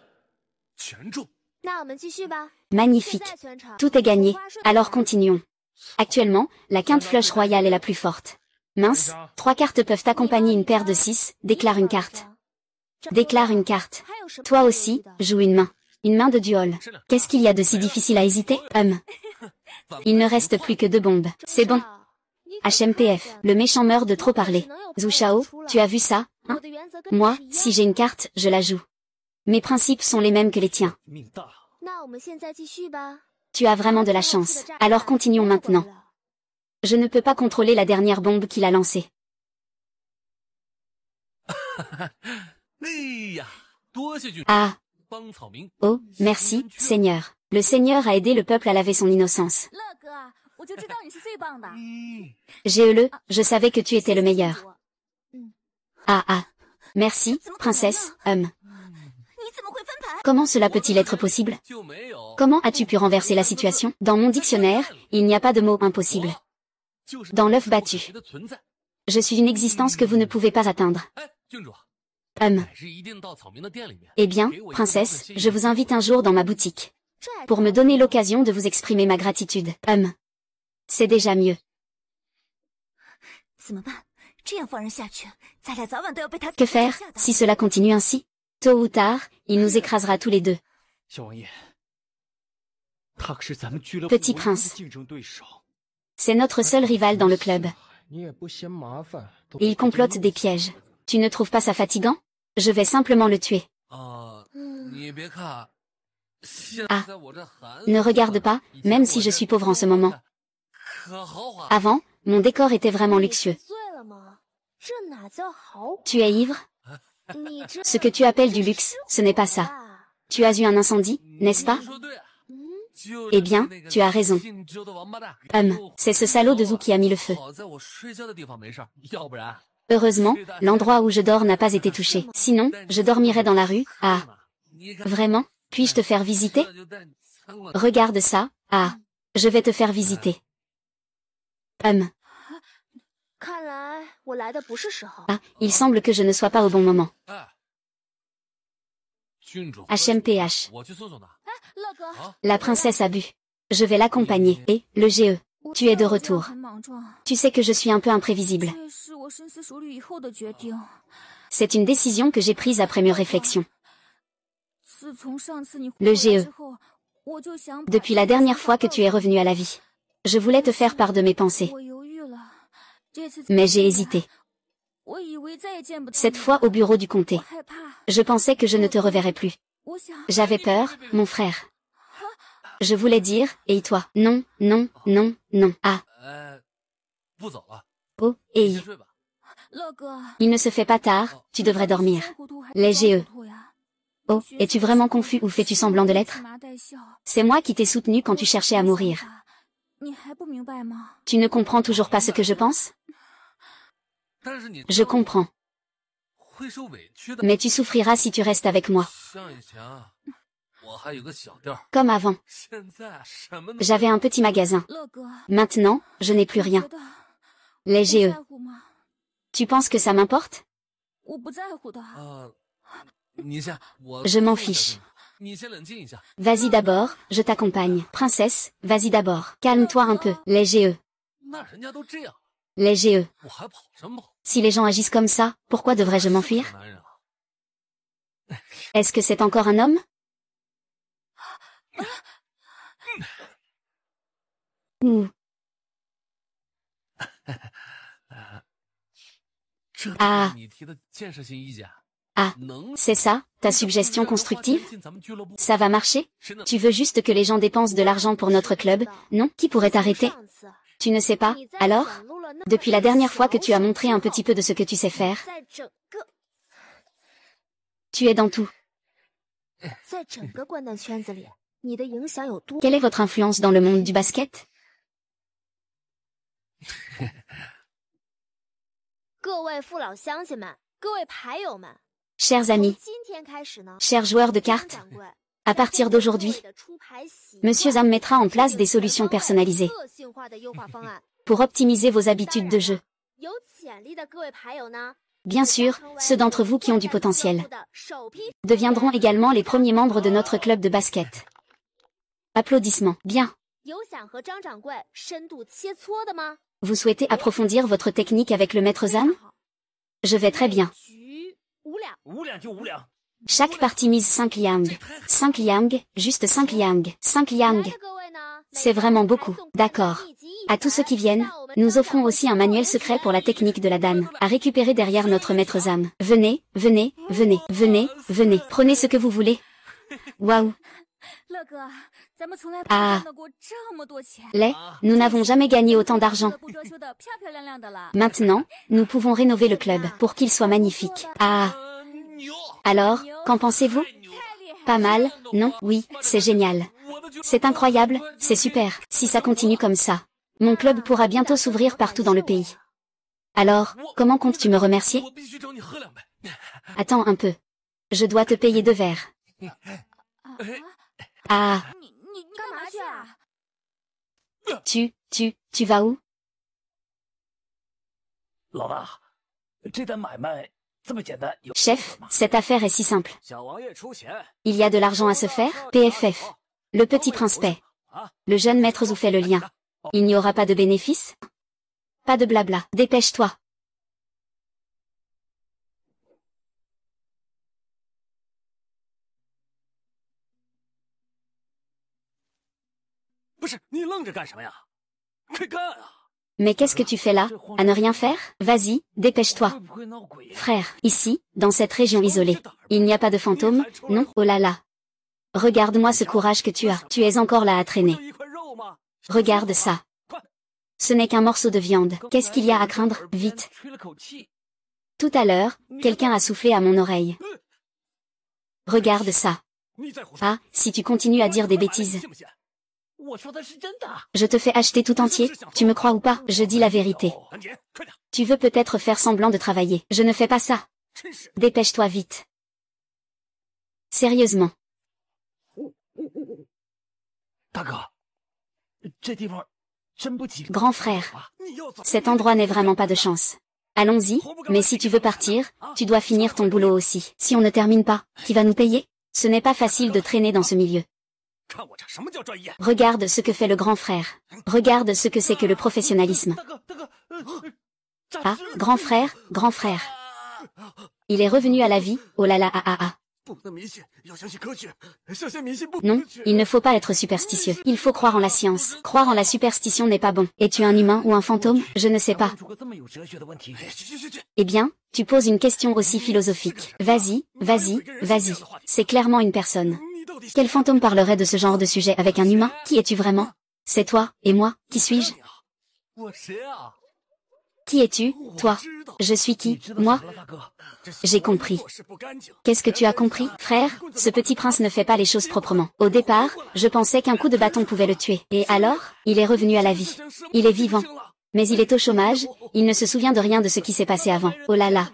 全中。 Magnifique. Tout est gagné, alors continuons. Actuellement, la quinte flush royale est la plus forte. Mince, 3 cartes peuvent accompagner une paire de 6, déclare une carte. Déclare une carte. Toi aussi, joue une main. Une main de duel. Qu'est-ce qu'il y a de si difficile à hésiter? Il ne reste plus que 2 bombes. C'est bon. HMPF, le méchant meurt de trop parler. Zhu Shao, tu as vu ça, hein? Moi, si j'ai une carte, je la joue. Mes principes sont les mêmes que les tiens. Tu as vraiment de la chance. Alors continuons maintenant. Je ne peux pas contrôler la dernière bombe qu'il a lancée. Ah. Oh, merci, Seigneur. Le Seigneur a aidé le peuple à laver son innocence. GE, je savais que tu étais le meilleur. Ah. Merci, princesse, Comment cela peut-il être possible? Comment as-tu pu renverser la situation? Dans mon dictionnaire, il n'y a pas de mot impossible. Dans l'œuf battu. Je suis une existence que vous ne pouvez pas atteindre. Eh bien, princesse, je vous invite un jour dans ma boutique. Pour me donner l'occasion de vous exprimer ma gratitude. C'est déjà mieux. Que faire, si cela continue ainsi? Tôt ou tard, il nous écrasera tous les deux. Petit prince. C'est notre seul rival dans le club. Et il complote des pièges. Tu ne trouves pas ça fatigant? Je vais simplement le tuer. Ah. Ne regarde pas, même si je suis pauvre en ce moment. Avant, mon décor était vraiment luxueux. Tu es ivre? Ce que tu appelles du luxe, ce n'est pas ça. Tu as eu un incendie, n'est-ce pas? Eh bien, tu as raison. C'est ce salaud de Zhu qui a mis le feu. Heureusement, l'endroit où je dors n'a pas été touché. Sinon, je dormirais dans la rue. Ah. Vraiment? Puis-je te faire visiter? Regarde ça. Ah. Je vais te faire visiter. Ah, il semble que je ne sois pas au bon moment. HMPH. La princesse a bu. Je vais l'accompagner. Et, le GE. Tu es de retour. Tu sais que je suis un peu imprévisible. C'est une décision que j'ai prise après mûre réflexion. Le GE. Depuis la dernière fois que tu es revenu à la vie, je voulais te faire part de mes pensées. Mais j'ai hésité. Cette fois au bureau du comté. Je pensais que je ne te reverrais plus. J'avais peur, mon frère. Je voulais dire, et toi? Non, non, non, non. Ah. Oh, et il ne se fait pas tard, tu devrais dormir. Les GE. Oh, es-tu vraiment confus ou fais-tu semblant de l'être? C'est moi qui t'ai soutenu quand tu cherchais à mourir. Tu ne comprends toujours pas ce que je pense? Je comprends. Mais tu souffriras si tu restes avec moi. Comme avant. J'avais un petit magasin. Maintenant, je n'ai plus rien. Les GE. Tu penses que ça m'importe? Je m'en fiche. Vas-y d'abord, je t'accompagne. Princesse, vas-y d'abord. Calme-toi un peu. Les GE. Les GE. Si les gens agissent comme ça, pourquoi devrais-je m'enfuir? Est-ce que c'est encore un homme? Ou... Ah. Ah, c'est ça, ta suggestion constructive? Ça va marcher? Tu veux juste que les gens dépensent de l'argent pour notre club, non? Qui pourrait t'arrêter? Tu ne sais pas, alors? Depuis la dernière fois que tu as montré un petit peu de ce que tu sais faire. Tu es dans tout. Quelle est votre influence dans le monde du basket? Chers amis, chers joueurs de cartes, à partir d'aujourd'hui, Monsieur Zhang mettra en place des solutions personnalisées. pour optimiser vos habitudes de jeu. Bien sûr, ceux d'entre vous qui ont du potentiel deviendront également les premiers membres de notre club de basket. Applaudissements. Bien. Vous souhaitez approfondir votre technique avec le maître Zam? Je vais très bien. Chaque partie mise 5 liang. 5 liang, juste 5 liang. 5 liang. C'est vraiment beaucoup. D'accord. À tous ceux qui viennent, nous offrons aussi un manuel secret pour la technique de la Dan, à récupérer derrière notre maître Zam. Venez, venez, venez, venez, venez. Prenez ce que vous voulez. Waouh. Ah. Nous n'avons jamais gagné autant d'argent. Maintenant, nous pouvons rénover le club pour qu'il soit magnifique. Ah. Alors, qu'en pensez-vous? Pas mal, non? Oui, c'est génial. C'est incroyable, c'est super. Si ça continue comme ça, mon club pourra bientôt s'ouvrir partout dans le pays. Alors, comment comptes-tu me remercier? Attends un peu. Je dois te payer 2 verres. Ah. Tu vas où? Chef, cette affaire est si simple. Il y a de l'argent à se faire? PFF. Le petit prince paie. Le jeune maître Zhou fait le lien. Il n'y aura pas de bénéfice? Pas de blabla. Dépêche-toi. Mais qu'est-ce que tu fais là, à ne rien faire? Vas-y, dépêche-toi. Frère, ici, dans cette région isolée, il n'y a pas de fantômes, non? Oh là là. Regarde-moi ce courage que tu as. Tu es encore là à traîner. Regarde ça. Ce n'est qu'un morceau de viande. Qu'est-ce qu'il y a à craindre? Vite. Tout à l'heure, quelqu'un a soufflé à mon oreille. Regarde ça. Ah, si tu continues à dire des bêtises. Je te fais acheter tout entier, tu me crois ou pas? Je dis la vérité. Tu veux peut-être faire semblant de travailler. Je ne fais pas ça. Dépêche-toi vite. Sérieusement. Grand frère. Cet endroit n'est vraiment pas de chance. Allons-y, mais si tu veux partir, tu dois finir ton boulot aussi. Si on ne termine pas, qui va nous payer? Ce n'est pas facile de traîner dans ce milieu. Regarde ce que fait le grand frère. Regarde ce que c'est que le professionnalisme. Ah, grand frère, grand frère. Il est revenu à la vie, oh là là ah ah ah. Non, il ne faut pas être superstitieux. Il faut croire en la science. Croire en la superstition n'est pas bon. Es-tu un humain ou un fantôme? Je ne sais pas. Eh bien, tu poses une question aussi philosophique. Vas-y, vas-y, vas-y. C'est clairement une personne. Quel fantôme parlerait de ce genre de sujet avec un humain? Qui es-tu vraiment? C'est toi, et moi, qui suis-je? Qui es-tu, toi? Je suis qui, moi? J'ai compris. Qu'est-ce que tu as compris, frère? Ce petit prince ne fait pas les choses proprement. Au départ, je pensais qu'un coup de bâton pouvait le tuer. Et alors, il est revenu à la vie. Il est vivant. Mais il est au chômage, il ne se souvient de rien de ce qui s'est passé avant. Oh là là.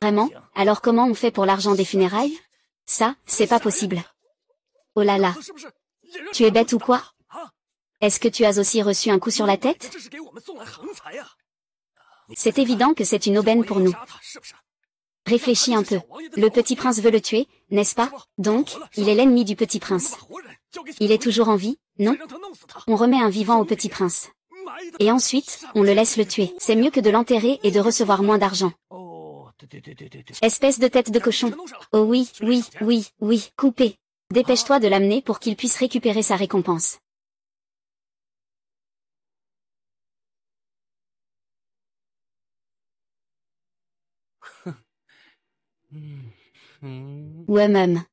Vraiment? Alors comment on fait pour l'argent des funérailles? Ça, c'est pas possible. Oh là là. Tu es bête ou quoi? Est-ce que tu as aussi reçu un coup sur la tête? C'est évident que c'est une aubaine pour nous. Réfléchis un peu. Le petit prince veut le tuer, n'est-ce pas? Donc, il est l'ennemi du petit prince. Il est toujours en vie, non? On remet un vivant au petit prince. Et ensuite, on le laisse le tuer. C'est mieux que de l'enterrer et de recevoir moins d'argent. Espèce de tête de cochon. Oh oui, oui, oui, oui, coupé. Dépêche-toi de l'amener pour qu'il puisse récupérer sa récompense. Ouais, même.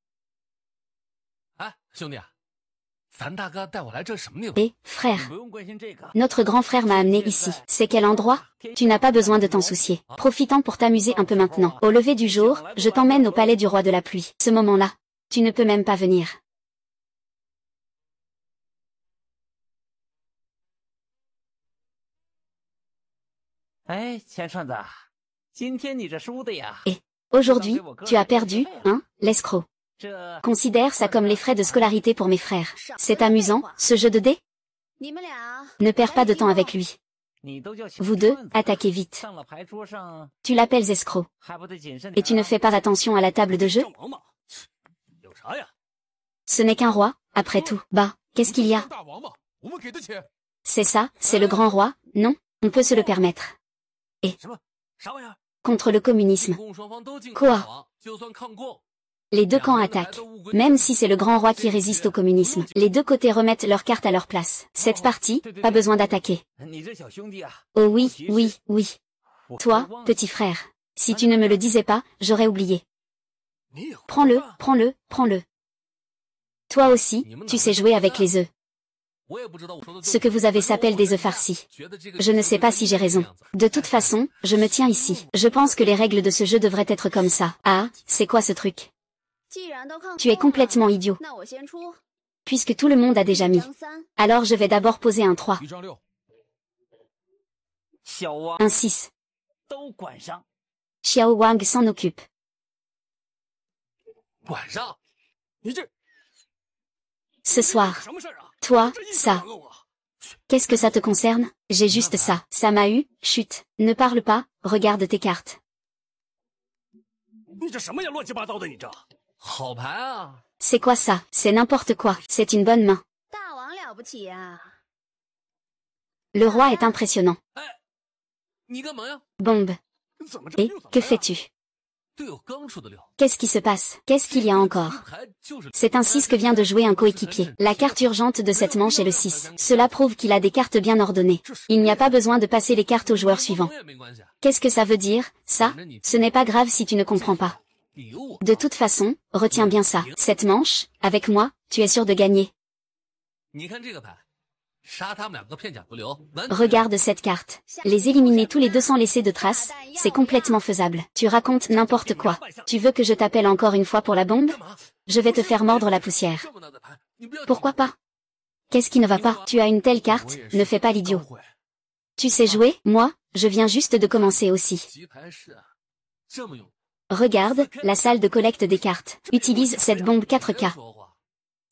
Eh, frère. Notre grand frère m'a amené ici. C'est quel endroit? Tu n'as pas besoin de t'en soucier. Profitant pour t'amuser un peu maintenant. Au lever du jour, je t'emmène au palais du roi de la pluie. Ce moment-là, tu ne peux même pas venir. Et, aujourd'hui, tu as perdu, hein, l'escroc. Considère ça comme les frais de scolarité pour mes frères. C'est amusant, ce jeu de dés? Ne perds pas de temps avec lui. Vous deux, attaquez vite. Tu l'appelles escroc. Et tu ne fais pas attention à la table de jeu? Ce n'est qu'un roi, après tout. Bah, qu'est-ce qu'il y a? C'est ça, c'est le grand roi, non? On peut se le permettre. Et contre le communisme. Quoi? Les deux camps attaquent. Même si c'est le grand roi qui résiste au communisme, les deux côtés remettent leurs cartes à leur place. Cette partie, pas besoin d'attaquer. Oh oui, oui, oui. Toi, petit frère. Si tu ne me le disais pas, j'aurais oublié. Prends-le, prends-le, prends-le. Toi aussi, tu sais jouer avec les œufs. Ce que vous avez s'appelle des œufs farcis. Je ne sais pas si j'ai raison. De toute façon, je me tiens ici. Je pense que les règles de ce jeu devraient être comme ça. Ah, c'est quoi ce truc? Tu es complètement idiot. Puisque tout le monde a déjà mis. Alors je vais d'abord poser un 3. Un 6. Xiao Wang s'en occupe. Ce soir. Toi, ça. Qu'est-ce que ça te concerne? J'ai juste ça. Ça m'a eu, chut. Ne parle pas, regarde tes cartes. C'est quoi ça? C'est n'importe quoi. C'est une bonne main. Le roi est impressionnant. Bombe. Et, que fais-tu? Qu'est-ce qui se passe? Qu'est-ce qu'il y a encore? C'est un 6 que vient de jouer un coéquipier. La carte urgente de cette manche est le 6. Cela prouve qu'il a des cartes bien ordonnées. Il n'y a pas besoin de passer les cartes au joueur suivant. Qu'est-ce que ça veut dire, ça? Ce n'est pas grave si tu ne comprends pas. De toute façon, retiens bien ça. Cette manche, avec moi, tu es sûr de gagner. Regarde cette carte. Les éliminer tous les deux sans laisser de traces, c'est complètement faisable. Tu racontes n'importe quoi. Tu veux que je t'appelle encore une fois pour la bombe? Je vais te faire mordre la poussière. Pourquoi pas? Qu'est-ce qui ne va pas? Tu as une telle carte, ne fais pas l'idiot. Tu sais jouer? Moi, je viens juste de commencer aussi. Regarde, la salle de collecte des cartes. Utilise cette bombe 4K.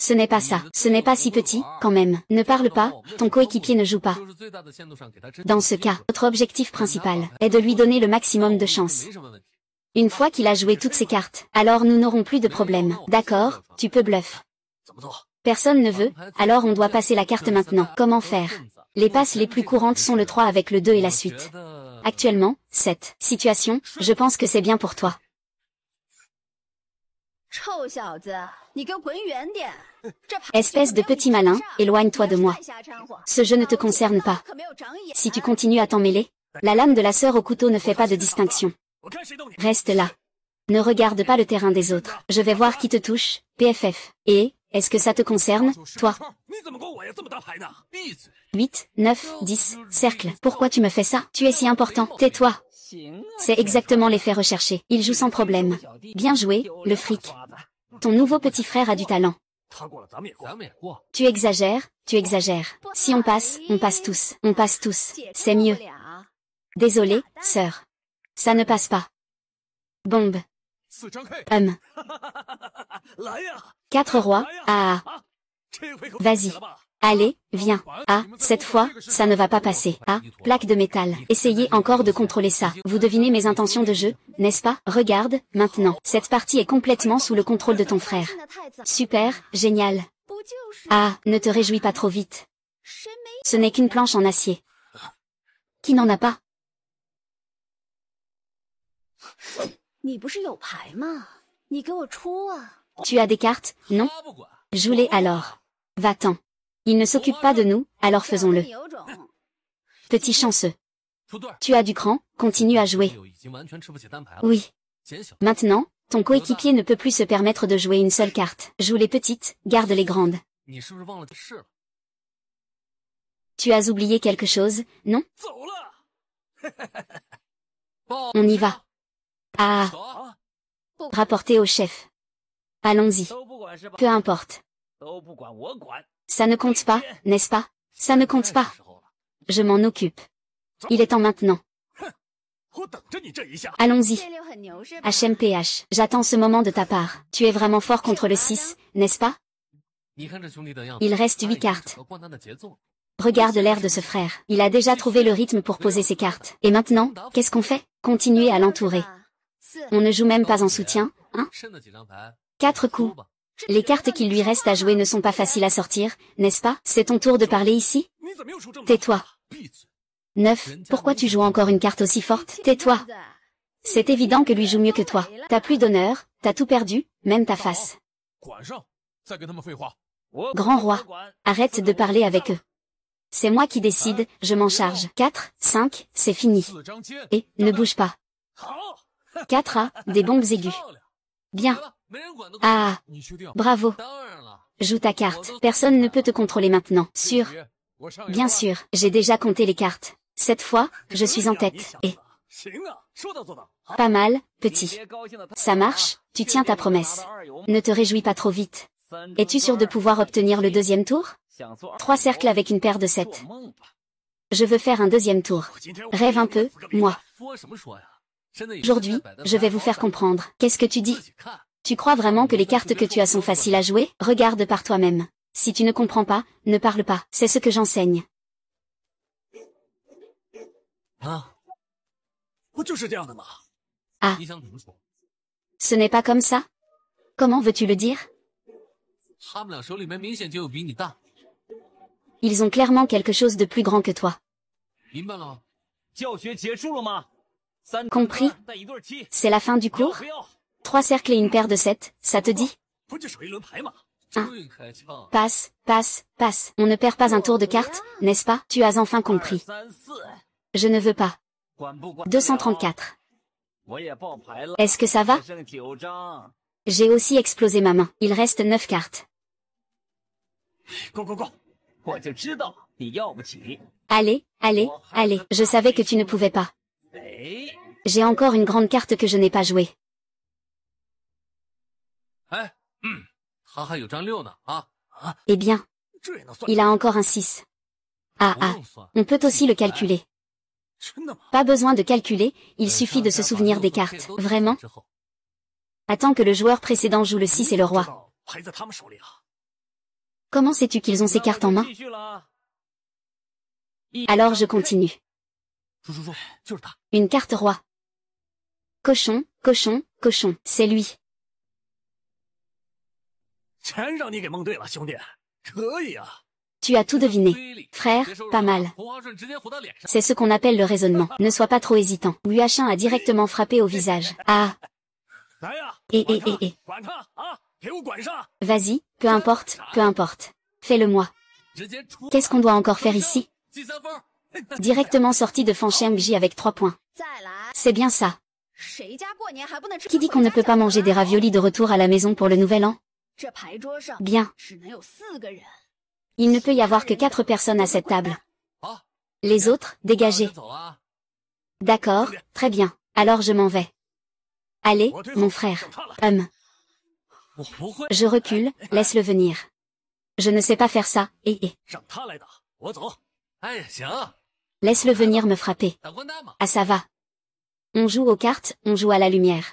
Ce n'est pas ça. Ce n'est pas si petit, quand même. Ne parle pas, ton coéquipier ne joue pas. Dans ce cas, notre objectif principal est de lui donner le maximum de chance. Une fois qu'il a joué toutes ses cartes, alors nous n'aurons plus de problème. D'accord, tu peux bluff. Personne ne veut, alors on doit passer la carte maintenant. Comment faire? Les passes les plus courantes sont le 3 avec le 2 et la suite. Actuellement, cette situation, je pense que c'est bien pour toi. Espèce de petit malin, éloigne-toi de moi. Ce jeu ne te concerne pas. Si tu continues à t'en mêler, la lame de la sœur au couteau ne fait pas de distinction. Reste là. Ne regarde pas le terrain des autres. Je vais voir qui te touche, PFF. Et, est-ce que ça te concerne, toi? 8, 9, 10, cercle. Pourquoi tu me fais ça? Tu es si important. Tais-toi. C'est exactement l'effet recherché. Il joue sans problème. Bien joué, le fric. Ton nouveau petit frère a du talent. Tu exagères, tu exagères. Si on passe tous. On passe tous. C'est mieux. Désolé, sœur. Ça ne passe pas. Bombe. 4 rois, ah. Vas-y. Allez, viens. Ah, cette fois, ça ne va pas passer. Ah, plaque de métal. Essayez encore de contrôler ça. Vous devinez mes intentions de jeu, n'est-ce pas? Regarde, maintenant. Cette partie est complètement sous le contrôle de ton frère. Super, génial. Ah, ne te réjouis pas trop vite. Ce n'est qu'une planche en acier. Qui n'en a pas? Tu as des cartes, non? Joue-les alors. Va-t'en. Il ne s'occupe pas de nous, alors faisons-le. Petit chanceux. Tu as du cran, continue à jouer. Oui. Maintenant, ton coéquipier ne peut plus se permettre de jouer une seule carte. Joue les petites, garde les grandes. Tu as oublié quelque chose, non? On y va. Ah. Rapporter au chef. Allons-y. Peu importe. Ça ne compte pas, n'est-ce pas? Ça ne compte pas. Je m'en occupe. Il est temps maintenant. Allons-y. HMPH. J'attends ce moment de ta part. Tu es vraiment fort contre le 6, n'est-ce pas? Il reste 8 cartes. Regarde l'air de ce frère. Il a déjà trouvé le rythme pour poser ses cartes. Et maintenant, qu'est-ce qu'on fait? Continuer à l'entourer. On ne joue même pas en soutien, hein? 4 coups. Les cartes qu'il lui reste à jouer ne sont pas faciles à sortir, n'est-ce pas? C'est ton tour de parler ici? Tais-toi. 9. Pourquoi tu joues encore une carte aussi forte? Tais-toi. C'est évident que lui joue mieux que toi. T'as plus d'honneur, t'as tout perdu, même ta face. Grand roi, arrête de parler avec eux. C'est moi qui décide, je m'en charge. 4, 5, c'est fini. Et, ne bouge pas. 4A, des bombes aiguës. Bien. Ah, bravo. Joue ta carte. Personne ne peut te contrôler maintenant. Sûr. Bien sûr, j'ai déjà compté les cartes. Cette fois, je suis en tête. Et... Pas mal, petit. Ça marche, tu tiens ta promesse. Ne te réjouis pas trop vite. Es-tu sûr de pouvoir obtenir le deuxième tour? 3 cercles avec une paire de 7. Je veux faire un deuxième tour. Rêve un peu, moi. Aujourd'hui, je vais vous faire comprendre. Qu'est-ce que tu dis? Tu crois vraiment que les cartes que tu as sont faciles à jouer? Regarde par toi-même. Si tu ne comprends pas, ne parle pas. C'est ce que j'enseigne. Ah. Ce n'est pas comme ça? Comment veux-tu le dire? Ils ont clairement quelque chose de plus grand que toi. Compris? C'est la fin du cours? 3 cercles et une paire de 7, ça te dit? 1. Passe, passe, passe. On ne perd pas un tour de carte, n'est-ce pas? Tu as enfin compris. Je ne veux pas. 234. Est-ce que ça va? J'ai aussi explosé ma main. Il reste 9 cartes. Allez, allez, allez. Je savais que tu ne pouvais pas. J'ai encore une grande carte que je n'ai pas jouée. Eh bien, il a encore un 6. On peut aussi le calculer. Pas besoin de calculer, il suffit de se souvenir des cartes. Vraiment? Attends que le joueur précédent joue le 6 et le roi. Comment sais-tu qu'ils ont ces cartes en main? Alors je continue. Une carte roi. Cochon, cochon, cochon, c'est lui. Tu as tout deviné. Frère, pas mal. C'est ce qu'on appelle le raisonnement. Ne sois pas trop hésitant. Huachin a directement frappé au visage. Ah. Vas-y, peu importe, peu importe. Fais-le-moi. Qu'est-ce qu'on doit encore faire ici? Directement sorti de Fan Shengji avec 3 points. C'est bien ça. Qui dit qu'on ne peut pas manger des raviolis de retour à la maison pour le nouvel an? Bien. Il ne peut y avoir que 4 personnes à cette table. Les autres, dégagez. D'accord, très bien. Alors je m'en vais. Allez, mon frère. Je recule, laisse-le venir. Je ne sais pas faire ça, Laisse-le venir me frapper. Ah ça va. On joue aux cartes, on joue à la lumière.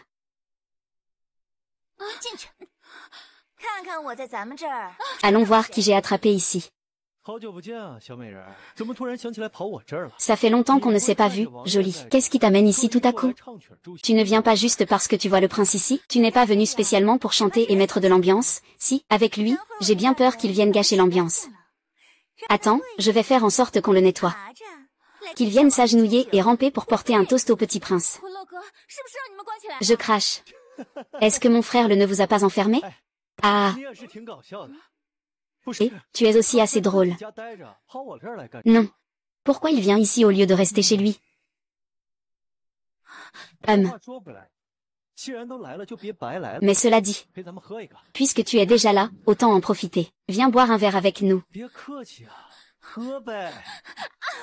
Allons voir qui j'ai attrapé ici. Ça fait longtemps qu'on ne s'est pas vu, jolie. Qu'est-ce qui t'amène ici tout à coup? Tu ne viens pas juste parce que tu vois le prince ici? Tu n'es pas venu spécialement pour chanter et mettre de l'ambiance? Si, avec lui, j'ai bien peur qu'il vienne gâcher l'ambiance. Attends, je vais faire en sorte qu'on le nettoie. Qu'il vienne s'agenouiller et ramper pour porter un toast au petit prince. Je crache. Est-ce que mon frère ne vous a pas enfermé? Ah. Et, tu es aussi assez drôle. Non. Pourquoi il vient ici au lieu de rester chez lui? Mais cela dit, puisque tu es déjà là, autant en profiter. Viens boire un verre avec nous.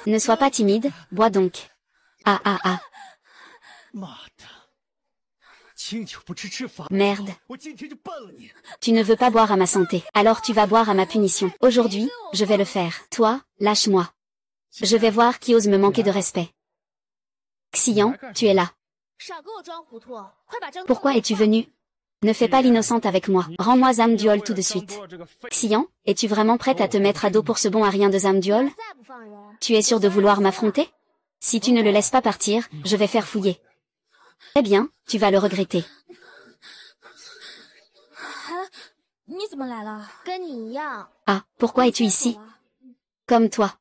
Ne sois pas timide, bois donc. Merde. Tu ne veux pas boire à ma santé. Alors tu vas boire à ma punition. Aujourd'hui, je vais le faire. Toi, lâche-moi. Je vais voir qui ose me manquer de respect. Xian, tu es là. Pourquoi es-tu venu? Ne fais pas l'innocente avec moi. Rends-moi Zamduol tout de suite. Xian, es-tu vraiment prête à te mettre à dos pour ce bon à rien de Zamduol? Tu es sûr de vouloir m'affronter? Si tu ne le laisses pas partir, je vais faire fouiller. Eh bien, tu vas le regretter. Ah, pourquoi es-tu ici? Comme toi.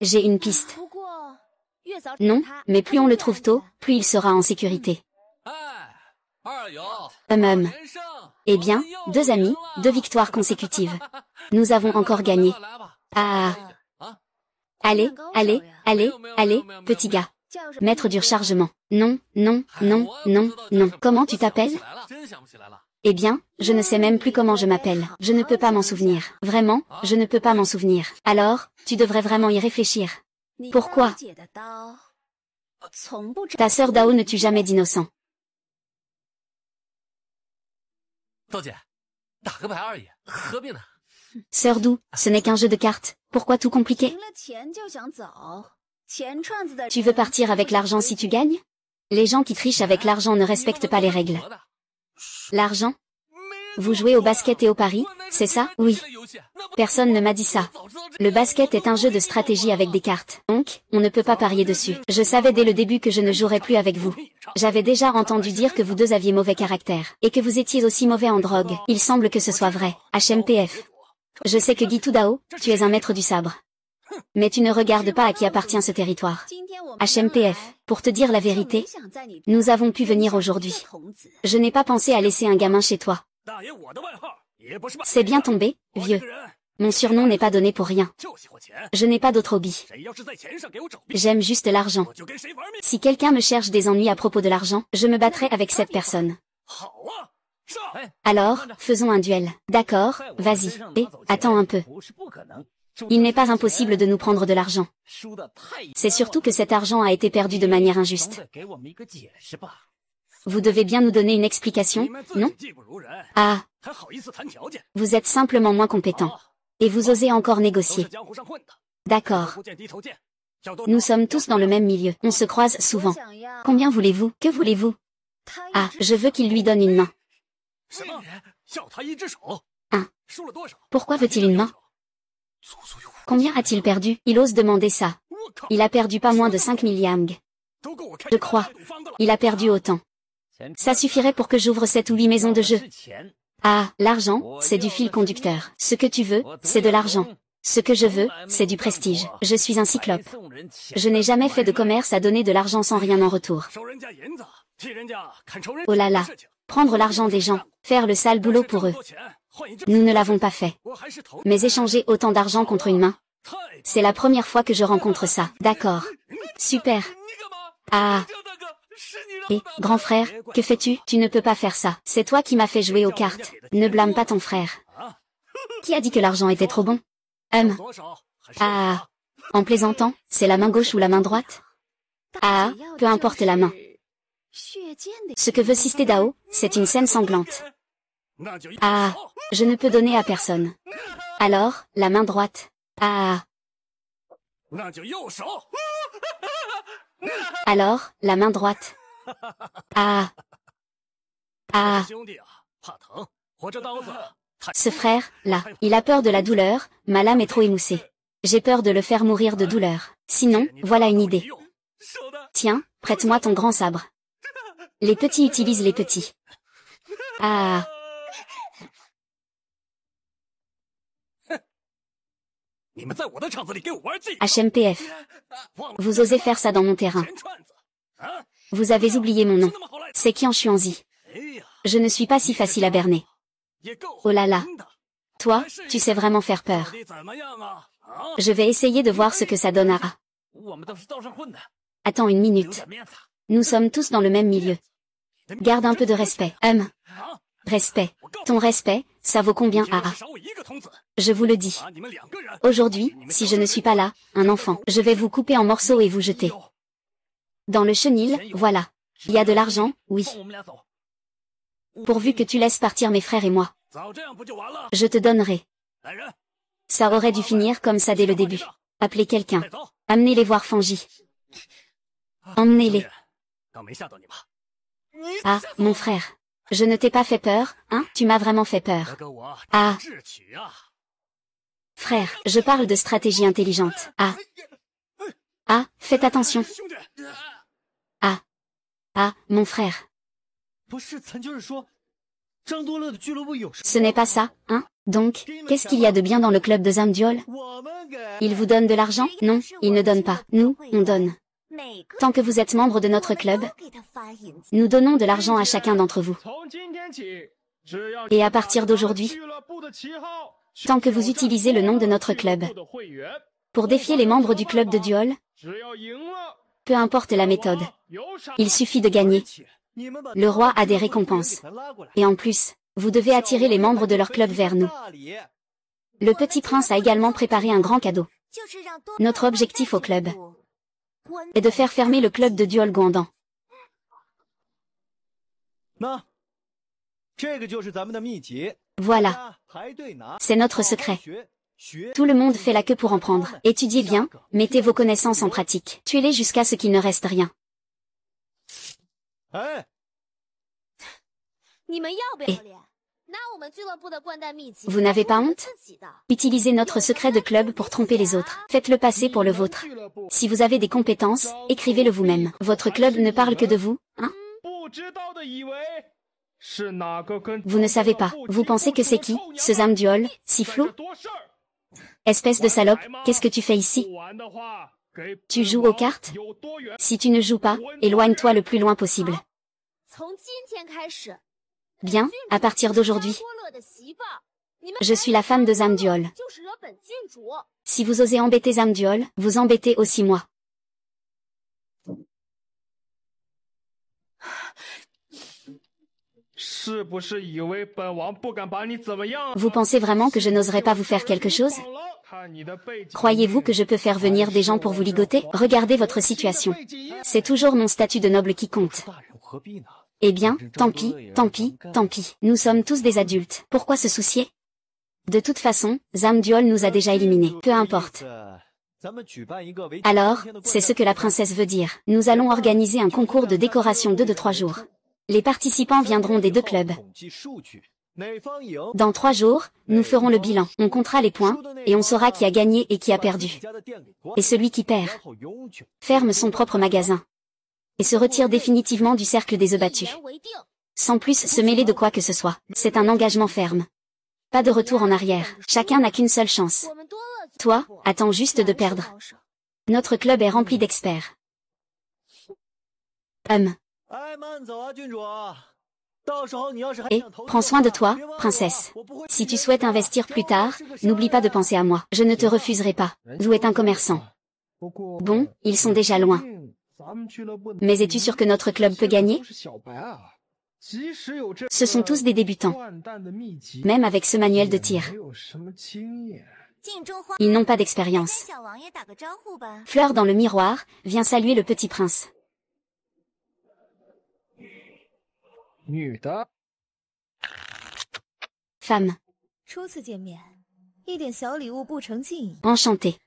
J'ai une piste. Non, mais plus on le trouve tôt, plus il sera en sécurité. Eh bien, 2 amis, 2 victoires consécutives. Nous avons encore gagné. Ah. Allez, allez, allez, allez, petit gars. Maître du rechargement. Non, non, non, non, non. Comment tu t'appelles? Eh bien, je ne sais même plus comment je m'appelle. Je ne peux pas m'en souvenir. Vraiment, je ne peux pas m'en souvenir. Alors, tu devrais vraiment y réfléchir. Pourquoi? Ta sœur Dao ne tue jamais d'innocents. Sœur Dou, ce n'est qu'un jeu de cartes. Pourquoi tout compliquer? Tu veux partir avec l'argent si tu gagnes? Les gens qui trichent avec l'argent ne respectent pas les règles. L'argent? Vous jouez au basket et au pari, c'est ça? Oui. Personne ne m'a dit ça. Le basket est un jeu de stratégie avec des cartes. Donc, on ne peut pas parier dessus. Je savais dès le début que je ne jouerais plus avec vous. J'avais déjà entendu dire que vous 2 aviez mauvais caractère. Et que vous étiez aussi mauvais en drogue. Il semble que ce soit vrai. HMPF. Je sais que Gitu Dao, tu es un maître du sabre. Mais tu ne regardes pas à qui appartient ce territoire. HMPF, pour te dire la vérité, nous avons pu venir aujourd'hui. Je n'ai pas pensé à laisser un gamin chez toi. C'est bien tombé, vieux. Mon surnom n'est pas donné pour rien. Je n'ai pas d'autre hobby. J'aime juste l'argent. Si quelqu'un me cherche des ennuis à propos de l'argent, je me battrai avec cette personne. Alors, faisons un duel. D'accord, vas-y. Et, attends un peu. Il n'est pas impossible de nous prendre de l'argent. C'est surtout que cet argent a été perdu de manière injuste. Vous devez bien nous donner une explication, non? Ah. Vous êtes simplement moins compétent. Et vous osez encore négocier. D'accord. Nous sommes tous dans le même milieu. On se croise souvent. Combien voulez-vous? Que voulez-vous? Ah, je veux qu'il lui donne une main. Pourquoi veut-il une main? Combien a-t-il perdu? Il ose demander ça. Il a perdu pas moins de 5000 yang. Je crois. Il a perdu autant. Ça suffirait pour que j'ouvre 7 ou 8 maisons de jeu. Ah, l'argent, c'est du fil conducteur. Ce que tu veux, c'est de l'argent. Ce que je veux, c'est du prestige. Je suis un cyclope. Je n'ai jamais fait de commerce à donner de l'argent sans rien en retour. Oh là là. Prendre l'argent des gens, faire le sale boulot pour eux. Nous ne l'avons pas fait. Mais échanger autant d'argent contre une main, c'est la première fois que je rencontre ça. D'accord. Super. Ah. Et, grand frère, que fais-tu? Tu ne peux pas faire ça. C'est toi qui m'as fait jouer aux cartes. Ne blâme pas ton frère. Qui a dit que l'argent était trop bon? Ah. En plaisantant, c'est la main gauche ou la main droite? Ah, peu importe la main. Ce que veut Siste Dao, c'est une scène sanglante. Ah, je ne peux donner à personne. Alors, la main droite. Ah. Alors, la main droite. Ah. Ah. Ce frère, là, il a peur de la douleur, ma lame est trop émoussée. J'ai peur de le faire mourir de douleur. Sinon, voilà une idée. Tiens, prête-moi ton grand sabre. Les petits utilisent les petits. Ah. HMPF. Vous osez faire ça dans mon terrain. Vous avez oublié mon nom. C'est Qian Xuanzi. Je ne suis pas si facile à berner. Oh là là. Toi, tu sais vraiment faire peur. Je vais essayer de voir ce que ça donnera. Attends une minute. Nous sommes tous dans le même milieu. Garde un peu de respect. Respect. Ton respect, ça vaut combien? Ah. Je vous le dis. Aujourd'hui, si je ne suis pas là, un enfant, je vais vous couper en morceaux et vous jeter. Dans le chenil, voilà. Il y a de l'argent, oui. Pourvu que tu laisses partir mes frères et moi. Je te donnerai. Ça aurait dû finir comme ça dès le début. Appelez quelqu'un. Amenez-les voir Fanji. Emmenez-les. Ah, mon frère. Je ne t'ai pas fait peur, hein? Tu m'as vraiment fait peur. Ah. Frère, je parle de stratégie intelligente. Ah. Ah, faites attention. Ah. Ah, mon frère. Ce n'est pas ça, hein? Donc, qu'est-ce qu'il y a de bien dans le club de Zamdiol? Il vous donne de l'argent? Non, il ne donne pas. Nous, on donne. Tant que vous êtes membre de notre club, nous donnons de l'argent à chacun d'entre vous. Et à partir d'aujourd'hui, tant que vous utilisez le nom de notre club pour défier les membres du club de Duol, peu importe la méthode, il suffit de gagner. Le roi a des récompenses. Et en plus, vous devez attirer les membres de leur club vers nous. Le petit prince a également préparé un grand cadeau. Notre objectif au club est de faire fermer le club de Duol Guandan. Voilà. C'est notre secret. Tout le monde fait la queue pour en prendre. Étudiez bien, mettez vos connaissances en pratique. Tuez-les jusqu'à ce qu'il ne reste rien. Et vous n'avez pas honte? Utilisez notre secret de club pour tromper les autres. Faites-le passer pour le vôtre. Si vous avez des compétences, écrivez-le vous-même. Votre club ne parle que de vous, hein? Vous ne savez pas. Vous pensez que c'est qui, ce Zamdiol, si flou? Espèce de salope, qu'est-ce que tu fais ici? Tu joues aux cartes? Si tu ne joues pas, éloigne-toi le plus loin possible. Bien, à partir d'aujourd'hui, je suis la femme de Zamdiol. Si vous osez embêter Zamdiol, vous embêtez aussi moi. Vous pensez vraiment que je n'oserais pas vous faire quelque chose? Croyez-vous que je peux faire venir des gens pour vous ligoter? Regardez votre situation. C'est toujours mon statut de noble qui compte. Eh bien, tant pis, tant pis, tant pis. Nous sommes tous des adultes. Pourquoi se soucier? De toute façon, Zamdiol nous a déjà éliminés. Peu importe. Alors, c'est ce que la princesse veut dire. Nous allons organiser un concours de décoration de 3 jours. Les participants viendront des 2 clubs. Dans 3 jours, nous ferons le bilan. On comptera les points, et on saura qui a gagné et qui a perdu. Et celui qui perd ferme son propre magasin et se retire définitivement du cercle des œufs battus. Sans plus se mêler de quoi que ce soit. C'est un engagement ferme. Pas de retour en arrière. Chacun n'a qu'une seule chance. Toi, attends juste de perdre. Notre club est rempli d'experts. Et, prends soin de toi, princesse. Si tu souhaites investir plus tard, n'oublie pas de penser à moi. Je ne te refuserai pas. Vous êtes un commerçant. Bon, ils sont déjà loin. Mais es-tu sûr que notre club peut gagner? Ce sont tous des débutants. Même avec ce manuel de tir. Ils n'ont pas d'expérience. Fleur dans le miroir, vient saluer le petit prince. Femme. Enchantée.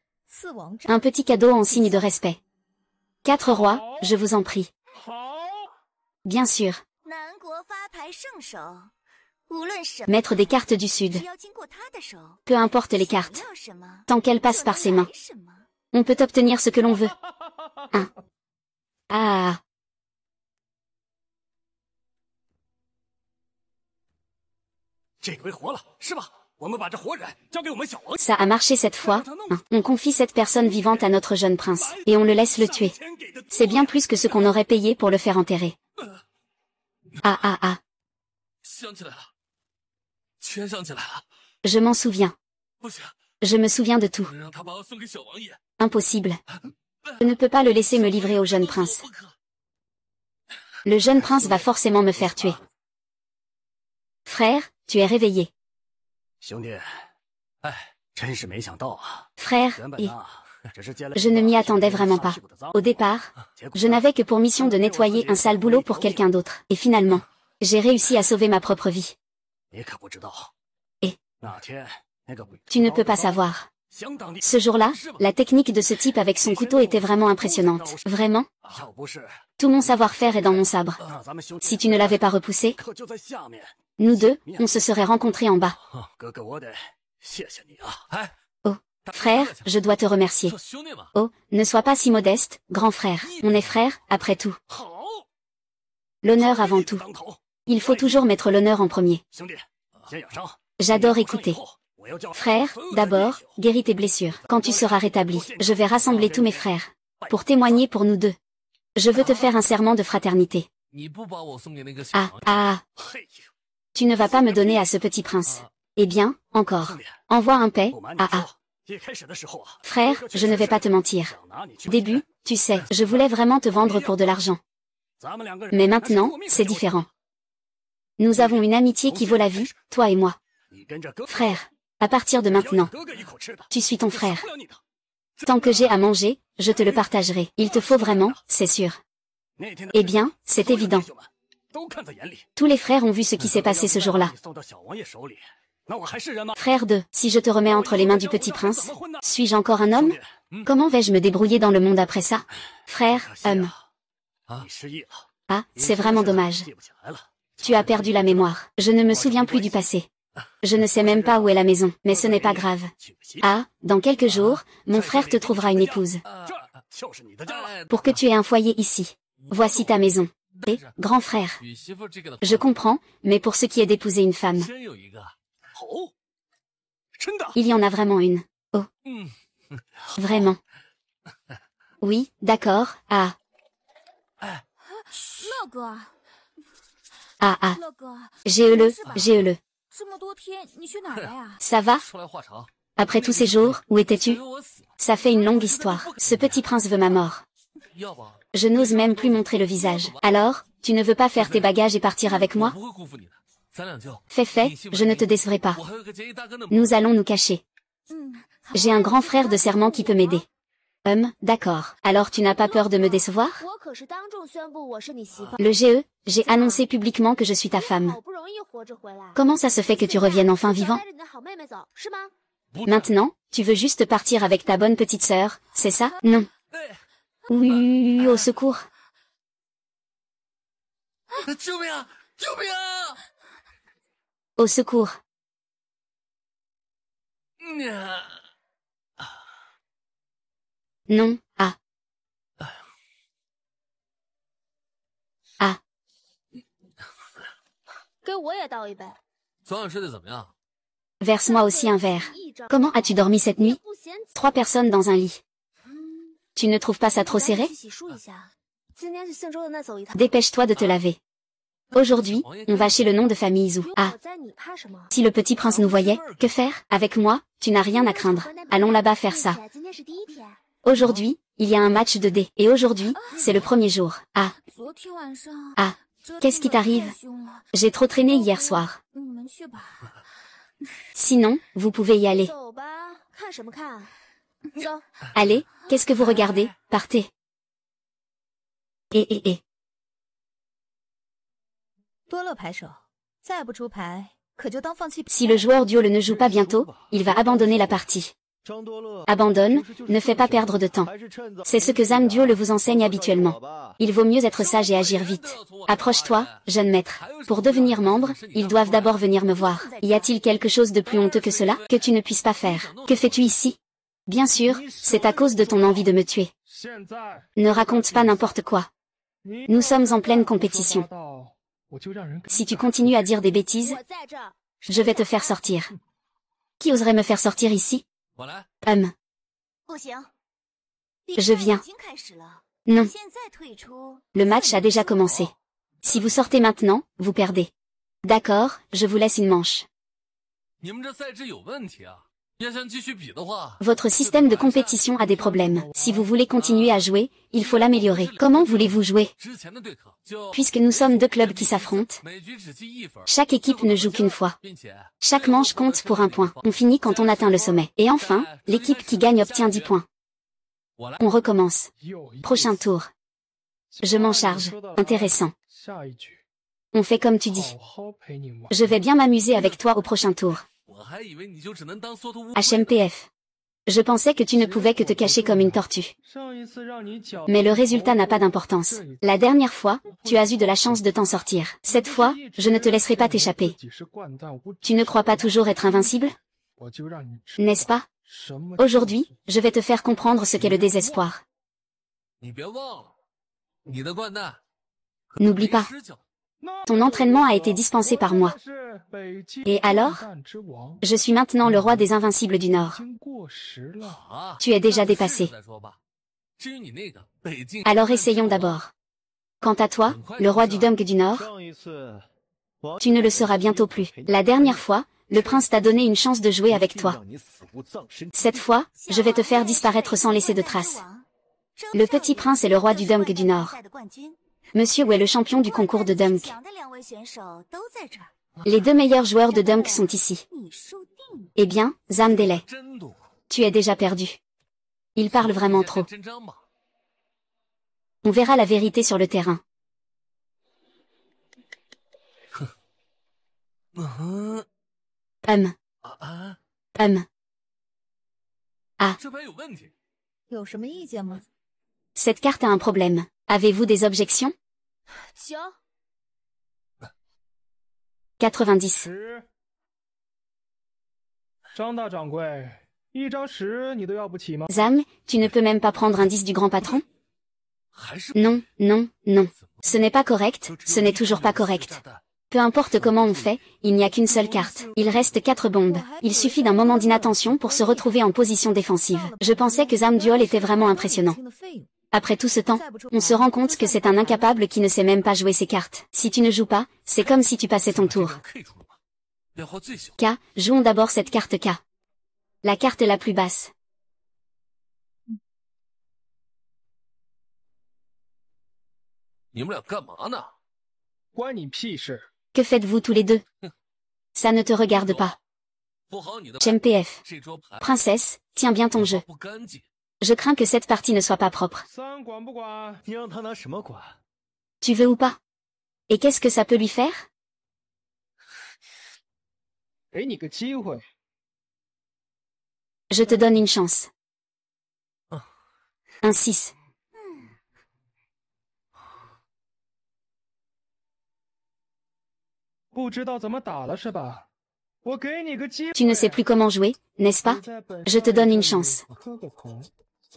Un petit cadeau en signe de respect. 4 rois, je vous en prie. Bien sûr. Maître des cartes du Sud. Peu importe les cartes. Tant qu'elles passent par ses mains. On peut obtenir ce que l'on veut. Ah. Ça a marché cette fois. On confie cette personne vivante à notre jeune prince, et on le laisse le tuer. C'est bien plus que ce qu'on aurait payé pour le faire enterrer. Je m'en souviens. Je me souviens de tout. Impossible. Je ne peux pas le laisser me livrer au jeune prince. Le jeune prince va forcément me faire tuer. Frère, tu es réveillé. Frère, je ne m'y attendais vraiment pas. Au départ, je n'avais que pour mission de nettoyer un sale boulot pour quelqu'un d'autre. Et finalement, j'ai réussi à sauver ma propre vie. Et tu ne peux pas savoir. Ce jour-là, la technique de ce type avec son couteau était vraiment impressionnante. Vraiment. Tout mon savoir-faire est dans mon sabre. Si tu ne l'avais pas repoussé, nous deux, on se serait rencontrés en bas. Oh, frère, je dois te remercier. Oh, ne sois pas si modeste, grand frère. On est frères, après tout. L'honneur avant tout. Il faut toujours mettre l'honneur en premier. J'adore écouter. Frère, d'abord, guéris tes blessures. Quand tu seras rétabli, je vais rassembler tous mes frères. Pour témoigner pour nous deux. Je veux te faire un serment de fraternité. Ah. Tu ne vas pas me donner à ce petit prince. Eh bien, encore. Envoie un paix, Frère, je ne vais pas te mentir. Début, tu sais, je voulais vraiment te vendre pour de l'argent. Mais maintenant, c'est différent. Nous avons une amitié qui vaut la vie, toi et moi. Frère, à partir de maintenant, tu suis ton frère. Tant que j'ai à manger, je te le partagerai. Il te faut vraiment, c'est sûr. Eh bien, c'est évident. Tous les frères ont vu ce qui s'est passé ce jour-là. Frère de, si je te remets entre les mains du petit prince, suis-je encore un homme? Comment vais-je me débrouiller dans le monde après ça? Frère, Ah, c'est vraiment dommage. Tu as perdu la mémoire. Je ne me souviens plus du passé. Je ne sais même pas où est la maison, mais ce n'est pas grave. Ah, dans quelques jours, mon frère te trouvera une épouse. Pour que tu aies un foyer ici. Voici ta maison. Et, grand frère. Je comprends, mais pour ce qui est d'épouser une femme. Il y en a vraiment une. Oh. Vraiment. Oui, d'accord, J'ai-le. Ça va? Après tous ces jours, où étais-tu? Ça fait une longue histoire. Ce petit prince veut ma mort. Je n'ose même plus montrer le visage. Alors, tu ne veux pas faire tes bagages et partir avec moi? Fais, je ne te décevrai pas. Nous allons nous cacher. J'ai un grand frère de serment qui peut m'aider. D'accord. Alors tu n'as pas peur de me décevoir? Le GE, j'ai annoncé publiquement que je suis ta femme. Comment ça se fait que tu reviennes enfin vivant? Maintenant, tu veux juste partir avec ta bonne petite sœur, c'est ça? Non. Oui, au secours. Au secours. Non, Verse-moi aussi un verre. Comment as-tu dormi cette nuit? 3 personnes dans un lit. Tu ne trouves pas ça trop serré? Dépêche-toi de te laver. Aujourd'hui, on va chez le nom de famille Zhu. Si le petit prince nous voyait, que faire? Avec moi, tu n'as rien à craindre. Allons là-bas faire ça. Aujourd'hui, il y a un match de dés. Et aujourd'hui, c'est le premier jour. Qu'est-ce qui t'arrive? J'ai trop traîné hier soir. Sinon, vous pouvez y aller. Allez, qu'est-ce que vous regardez? Partez. Si le joueur duo ne joue pas bientôt, il va abandonner la partie. Abandonne, ne fais pas perdre de temps. C'est ce que Zam Duo le vous enseigne habituellement. Il vaut mieux être sage et agir vite. Approche-toi, jeune maître. Pour devenir membre, ils doivent d'abord venir me voir. Y a-t-il quelque chose de plus honteux que cela, que tu ne puisses pas faire? Que fais-tu ici? Bien sûr, c'est à cause de ton envie de me tuer. Ne raconte pas n'importe quoi. Nous sommes en pleine compétition. Si tu continues à dire des bêtises, je vais te faire sortir. Qui oserait me faire sortir ici? Je viens. Non. Le match a déjà commencé. Si vous sortez maintenant, vous perdez. D'accord, je vous laisse une manche. Votre système de compétition a des problèmes. Si vous voulez continuer à jouer, il faut l'améliorer. Comment voulez-vous jouer? Puisque nous sommes 2 clubs qui s'affrontent, chaque équipe ne joue qu'une fois. Chaque manche compte pour 1 point. On finit quand on atteint le sommet. Et enfin, l'équipe qui gagne obtient 10 points. On recommence. Prochain tour. Je m'en charge. Intéressant. On fait comme tu dis. Je vais bien m'amuser avec toi au prochain tour. HMPF. Je pensais que tu ne pouvais que te cacher comme une tortue. Mais le résultat n'a pas d'importance. La dernière fois, tu as eu de la chance de t'en sortir. Cette fois, je ne te laisserai pas t'échapper. Tu ne crois pas toujours être invincible? N'est-ce pas? Aujourd'hui, je vais te faire comprendre ce qu'est le désespoir. N'oublie pas. Ton entraînement a été dispensé par moi. Et alors? Je suis maintenant le roi des invincibles du Nord. Tu es déjà dépassé. Alors essayons d'abord. Quant à toi, le roi du Dunk du Nord, tu ne le seras bientôt plus. La dernière fois, le prince t'a donné une chance de jouer avec toi. Cette fois, je vais te faire disparaître sans laisser de traces. Le petit prince est le roi du Dunk du Nord. Monsieur Wu est le champion du concours de dunk. Les deux meilleurs joueurs de dunk sont ici. Eh bien, Zam Delay, tu es déjà perdu. Il parle vraiment trop. On verra la vérité sur le terrain. Ah. Cette carte a un problème. Avez-vous des objections? 90. Zam, tu ne peux même pas prendre un 10 du grand patron? Non, non, non. Ce n'est pas correct, ce n'est toujours pas correct. Peu importe comment on fait, il n'y a qu'une seule carte. Il reste 4 bombes. Il suffit d'un moment d'inattention pour se retrouver en position défensive. Je pensais que Zam Duol était vraiment impressionnant. Après tout ce temps, on se rend compte que c'est un incapable qui ne sait même pas jouer ses cartes. Si tu ne joues pas, c'est comme si tu passais ton tour. K, jouons d'abord cette carte K. La carte la plus basse. Que faites-vous tous les deux? Ça ne te regarde pas. ChemPF. Princesse, tiens bien ton jeu. Je crains que cette partie ne soit pas propre. Tu veux ou pas? Et qu'est-ce que ça peut lui faire? Je te donne une chance. Un 6. Tu ne sais plus comment jouer, n'est-ce pas? Je te donne une chance.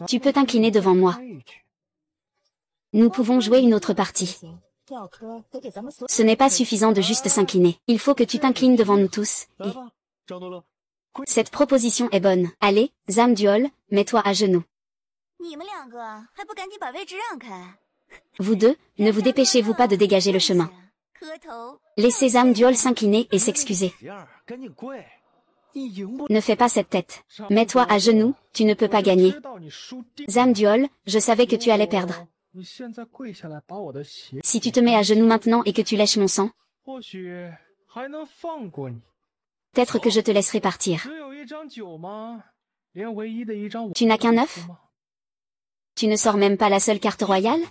Tu peux t'incliner devant moi. Nous pouvons jouer une autre partie. Ce n'est pas suffisant de juste s'incliner. Il faut que tu t'inclines devant nous tous. Et... cette proposition est bonne. Allez, Zam Duol, mets-toi à genoux. Vous deux, ne vous dépêchez-vous pas de dégager le chemin. Laissez Zam Duol s'incliner et s'excuser. Ne fais pas cette tête. Mets-toi à genoux, tu ne peux pas gagner. Zam Duol, je savais que tu allais perdre. Si tu te mets à genoux maintenant et que tu lèches mon sang, peut-être que je te laisserai partir. Tu n'as qu'un 9? Tu ne sors même pas la seule carte royale?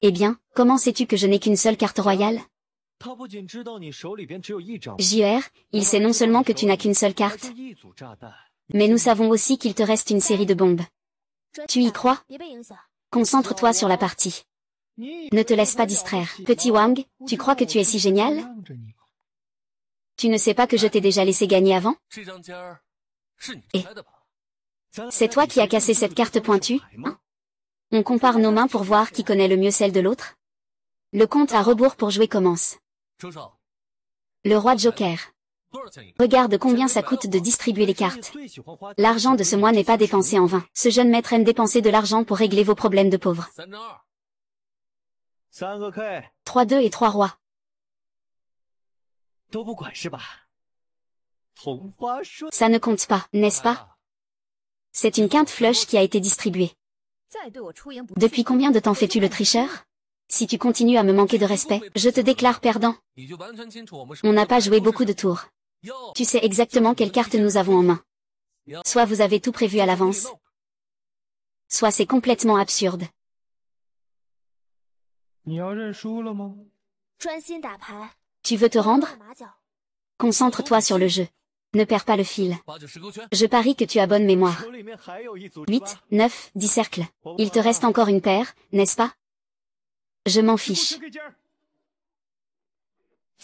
Eh bien, comment sais-tu que je n'ai qu'une seule carte royale? JER, il sait non seulement que tu n'as qu'une seule carte, mais nous savons aussi qu'il te reste une série de bombes. Tu y crois? Concentre-toi sur la partie. Ne te laisse pas distraire. Petit Wang, tu crois que tu es si génial? Tu ne sais pas que je t'ai déjà laissé gagner avant? Et c'est toi qui as cassé cette carte pointue, hein? On compare nos mains pour voir qui connaît le mieux celle de l'autre? Le compte à rebours pour jouer commence. Le roi Joker. Regarde combien ça coûte de distribuer les cartes. L'argent de ce mois n'est pas dépensé en vain. Ce jeune maître aime dépenser de l'argent pour régler vos problèmes de pauvres. 3-2 et 3 rois. Ça ne compte pas, n'est-ce pas? C'est une quinte flush qui a été distribuée. Depuis combien de temps fais-tu le tricheur? Si tu continues à me manquer de respect, je te déclare perdant. On n'a pas joué beaucoup de tours. Tu sais exactement quelle carte nous avons en main. Soit vous avez tout prévu à l'avance, soit c'est complètement absurde. Tu veux te rendre? Concentre-toi sur le jeu. Ne perds pas le fil. 8九十勾圈， Je parie que tu as bonne mémoire. 手里面还有一组 8, 18 9, 10 cercles. Il te reste encore une paire, n'est-ce pas? Je m'en 十勾 fiche. 圈给尖儿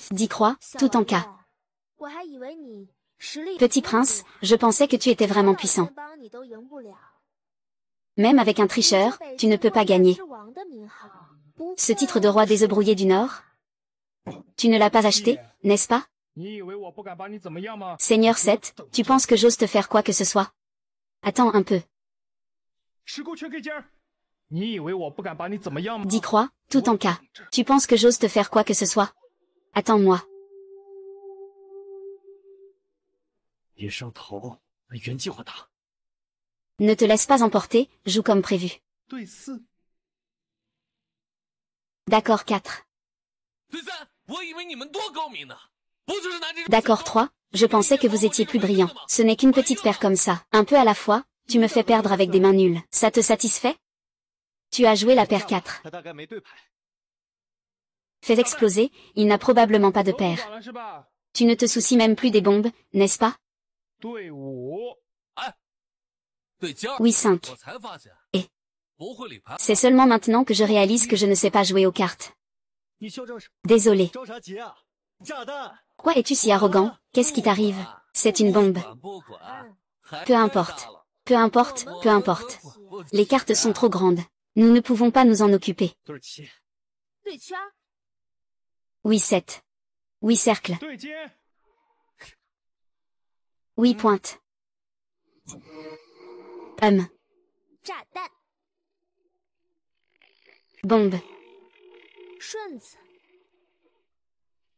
10 croix, tout en cas. 我还以为你实力 Petit prince, je pensais que tu étais vraiment puissant. Même avec un tricheur, tu ne peux pas gagner. Ce titre de roi des œufs brouillés du Nord? Tu ne l'as pas acheté, n'est-ce pas? 你以为我不敢把你怎么样吗？ Seigneur 7, tu penses que j'ose te faire quoi que ce soit? Attends un peu. 十勾圈给尖儿。你以为我不敢把你怎么样吗？ 10 croix, tout en cas. Tu penses que j'ose te faire quoi que ce soit? Attends-moi. 别上头，按原计划打。 Ne te laisse pas emporter, joue comme prévu. 对4， D'accord 4. 对3，我以为你们多高明呢，不就是拿这种 D'accord 3. Je pensais que vous étiez plus brillant. Ce n'est qu'une petite paire comme ça. Un peu à la fois, tu me fais perdre avec des mains nulles. Ça te satisfait? Tu as joué la paire 4. 他大概没对牌。 Fais exploser, il n'a probablement pas de 都 paire. 反了是吧？ Tu ne te soucies même plus des bombes, n'est-ce pas? 对5， 对尖儿， Oui 5. 我才发现，哎不会理牌。 C'est seulement maintenant que je réalise que je ne sais pas jouer aux cartes. 你嚣张什 Désolé. 着啥急啊？炸弹！ Pourquoi es-tu si arrogant? Qu'est-ce qui t'arrive? C'est une bombe. 不管，还 Peu 太 importe. 大了 Peu importe, peu importe. Les cartes sont trop grandes. Nous ne pouvons pas nous en occuper. 对7，对圈， Oui 7. Oui cercle. 对尖， Oui pointe. 炸弹， Bombe. 顺子。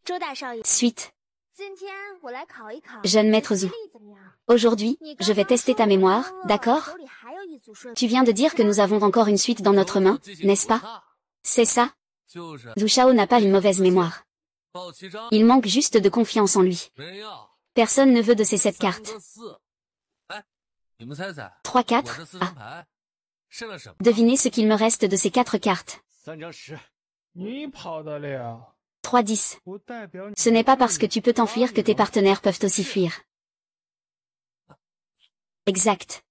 周大少爷， Suite. 今天我来考一考 Jeune maître 你的 Zhou. 实力怎么样？ Aujourd'hui, 你 je 刚 vais 刚 tester 说 ta 我 mémoire, 说了 d'accord? 手里还有一组顺子 Tu viens de dire que nous avons encore une suite dans notre main, n'est-ce pas? C'est ça? 就是 Zhu Shao n'a pas une mauvaise mémoire. 报7张， Il manque juste de confiance en lui. 没人要。 Personne ne veut de ces 7 3 cartes. 和4，哎，你们猜猜， 3, 4. 我这4 Ah, 张牌剩了什么？ devinez ce qu'il me reste de ces 4 cartes. 3张10，你跑得了， 3, 10. 不代表你 Ce n'est pas parce que tu peux t'enfuir que tes partenaires peuvent aussi fuir. Exact.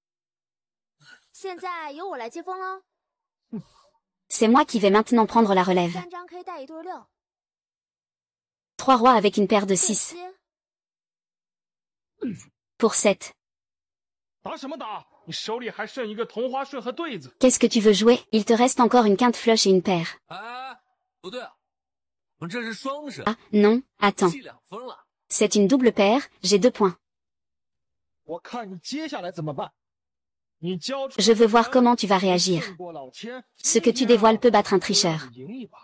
现在由我来接风喽。 C'est moi qui vais maintenant prendre la relève. 3张可以带一对6。 3 rois avec une paire de 对 6. 7， Pour 7. 打什么打？你手里还剩一个同花顺和对子。 Qu'est-ce que tu veux jouer? Il te reste encore une quinte flush et une paire. 哎，不对啊，我这是双神， Ah, non, attends. 记2分了。 C'est une double paire, j'ai 2 points. 我看你接下来怎么办？你交出 Je veux voir comment tu vas réagir. 胜过老千， Ce que tu dévoiles peut battre un tricheur. 赢一把。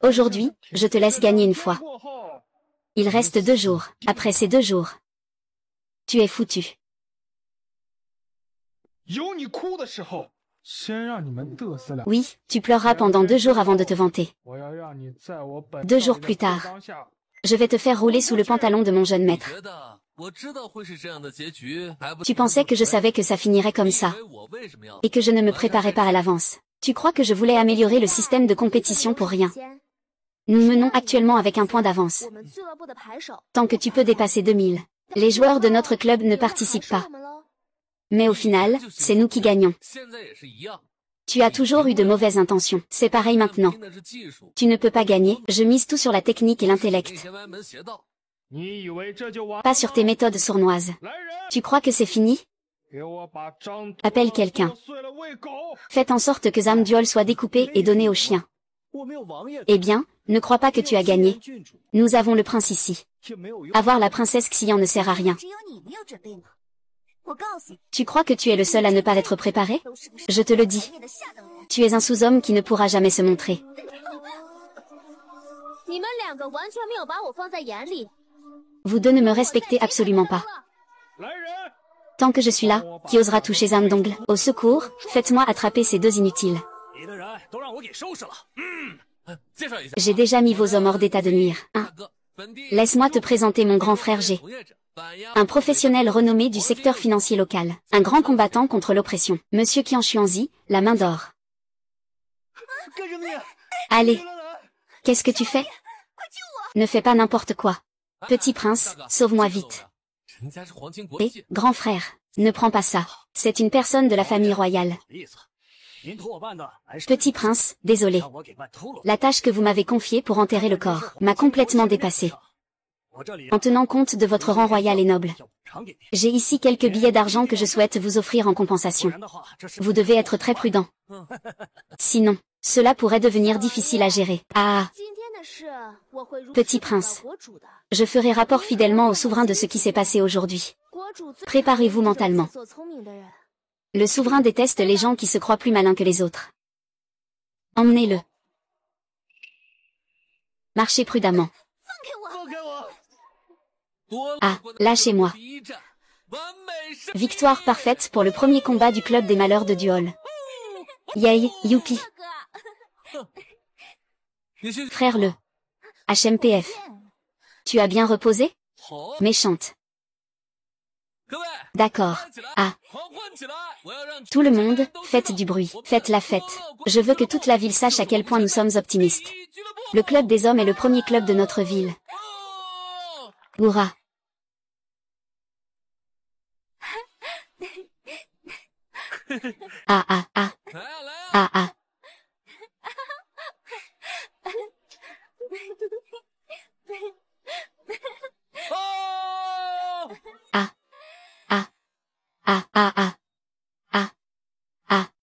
Aujourd'hui, je te laisse gagner une fois. 过后 Il reste 2 jours. Après ces 2 jours, tu es foutu. 有你哭的时候，先让你们嘚瑟两。 Oui, tu pleureras pendant 2 jours avant de te vanter. 我要让你在我本 2 jours 少爷的 plus tard. 后当下 Je vais te faire rouler sous le pantalon de mon jeune 你 maître. 觉得我知道会是这样的结局，还不 Tu pensais que je savais que ça finirait comme ça, 你以为我为什么要 et que je ne me préparais pas à l'avance. Tu crois que je voulais améliorer le système de compétition pour rien. Nous menons actuellement avec un point d'avance. 我们俱乐部的牌手， Tant que tu peux dépasser 2000. Les joueurs de notre club ne participent pas. 我们喽。 Mais au final, c'est nous qui gagnons. 现在也是一样。 Tu as toujours eu de mauvaises intentions. C'est pareil maintenant. 拼的是技术， Tu ne peux pas gagner, je mise tout sur la technique et 内 l'intellect. 线歪门邪道。你以为这就完？ Pas sur tes méthodes sournoises. 来人， Tu crois que c'est fini? 给我把张 Appelle quelqu'un. 剁碎了喂狗。 Faites en sorte que Zamduol soit découpé et donné aux chiens. 我没有王爷， Eh bien, ne crois pas que tu as gagné. 郡主 Nous avons le prince ici. 也没有用。 Avoir la princesse Xian ne sert à rien. 只有你没有准备吗？我告诉你， Tu crois que tu es le seul à ne pas être préparé? 都是个 Je te le dis. 行业的下等人。 Tu es un sous-homme qui ne pourra jamais se montrer. 你们2个完全没有把我放在眼里。 Vous deux ne me respectez absolument pas. 来人， Tant que je suis là, qui osera toucher Zamdong? Au secours, faites-moi attraper ces 2 inutiles. 你的人都让我给收拾了。介绍一下， J'ai déjà mis vos hommes hors d'état de nuire. 大 Hein? 哥，本地 Laisse-moi te présenter mon grand frère G. 从业者反压 Un professionnel renommé du secteur financier local. Un grand combattant contre l'oppression. Monsieur Qian Xuanzi, la main d'or. 干什么你？ Allez, 来来， qu'est-ce que tu fais? Ne fais pas n'importe quoi. Petit prince, sauve-moi vite. 人家是皇亲国 Et, 戚， grand frère, ne prends pas ça. C'est une personne de la famille royale. 意思，您托我办的还是 Petit prince, désolé. 让我给办秃噜。 La tâche que vous m'avez confiée pour enterrer le corps m'a complètement dépassé. 我这里 En tenant compte de votre rang royal et noble, 要补偿给您， j'ai ici quelques billets d'argent que je souhaite vous offrir en 不 compensation. 然的话，这是 Vous devez être très prudent. Sinon, cela pourrait devenir difficile à gérer. Ah, 今天的事我会如 Petit 实禀告 prince. 国主的。 je ferai rapport fidèlement au souverain de ce qui s'est passé aujourd'hui. 国主最 Préparez-vous 讨厌这种 mentalement. 自作聪明的人。 Le souverain déteste les gens qui se croient plus malins que les autres. Emmenez-le. Marchez prudemment. 放开我！ 多 Ah, lâchez-moi. 第一战，完美胜利 Victoire parfaite pour le premier combat du club des malheurs de Duol. Yay, youpi. 你去 Frère le. HMPF. Tu as bien reposé? 好， Méchante. 各位， D'accord. 站起来， Ah, 狂欢起来！我要让 tout le 全 monde, 人都知 faites 道 du bruit, 我们 faites la 是 fête. 国 Je veux que 俱乐 toute 部 la ville sache à quel point nous sommes optimistes. 第一俱乐部 Le club des hommes est le premier club de notre ville. 哦 Hurrah. Ah ah ah, 来呀来呀！ ah ah.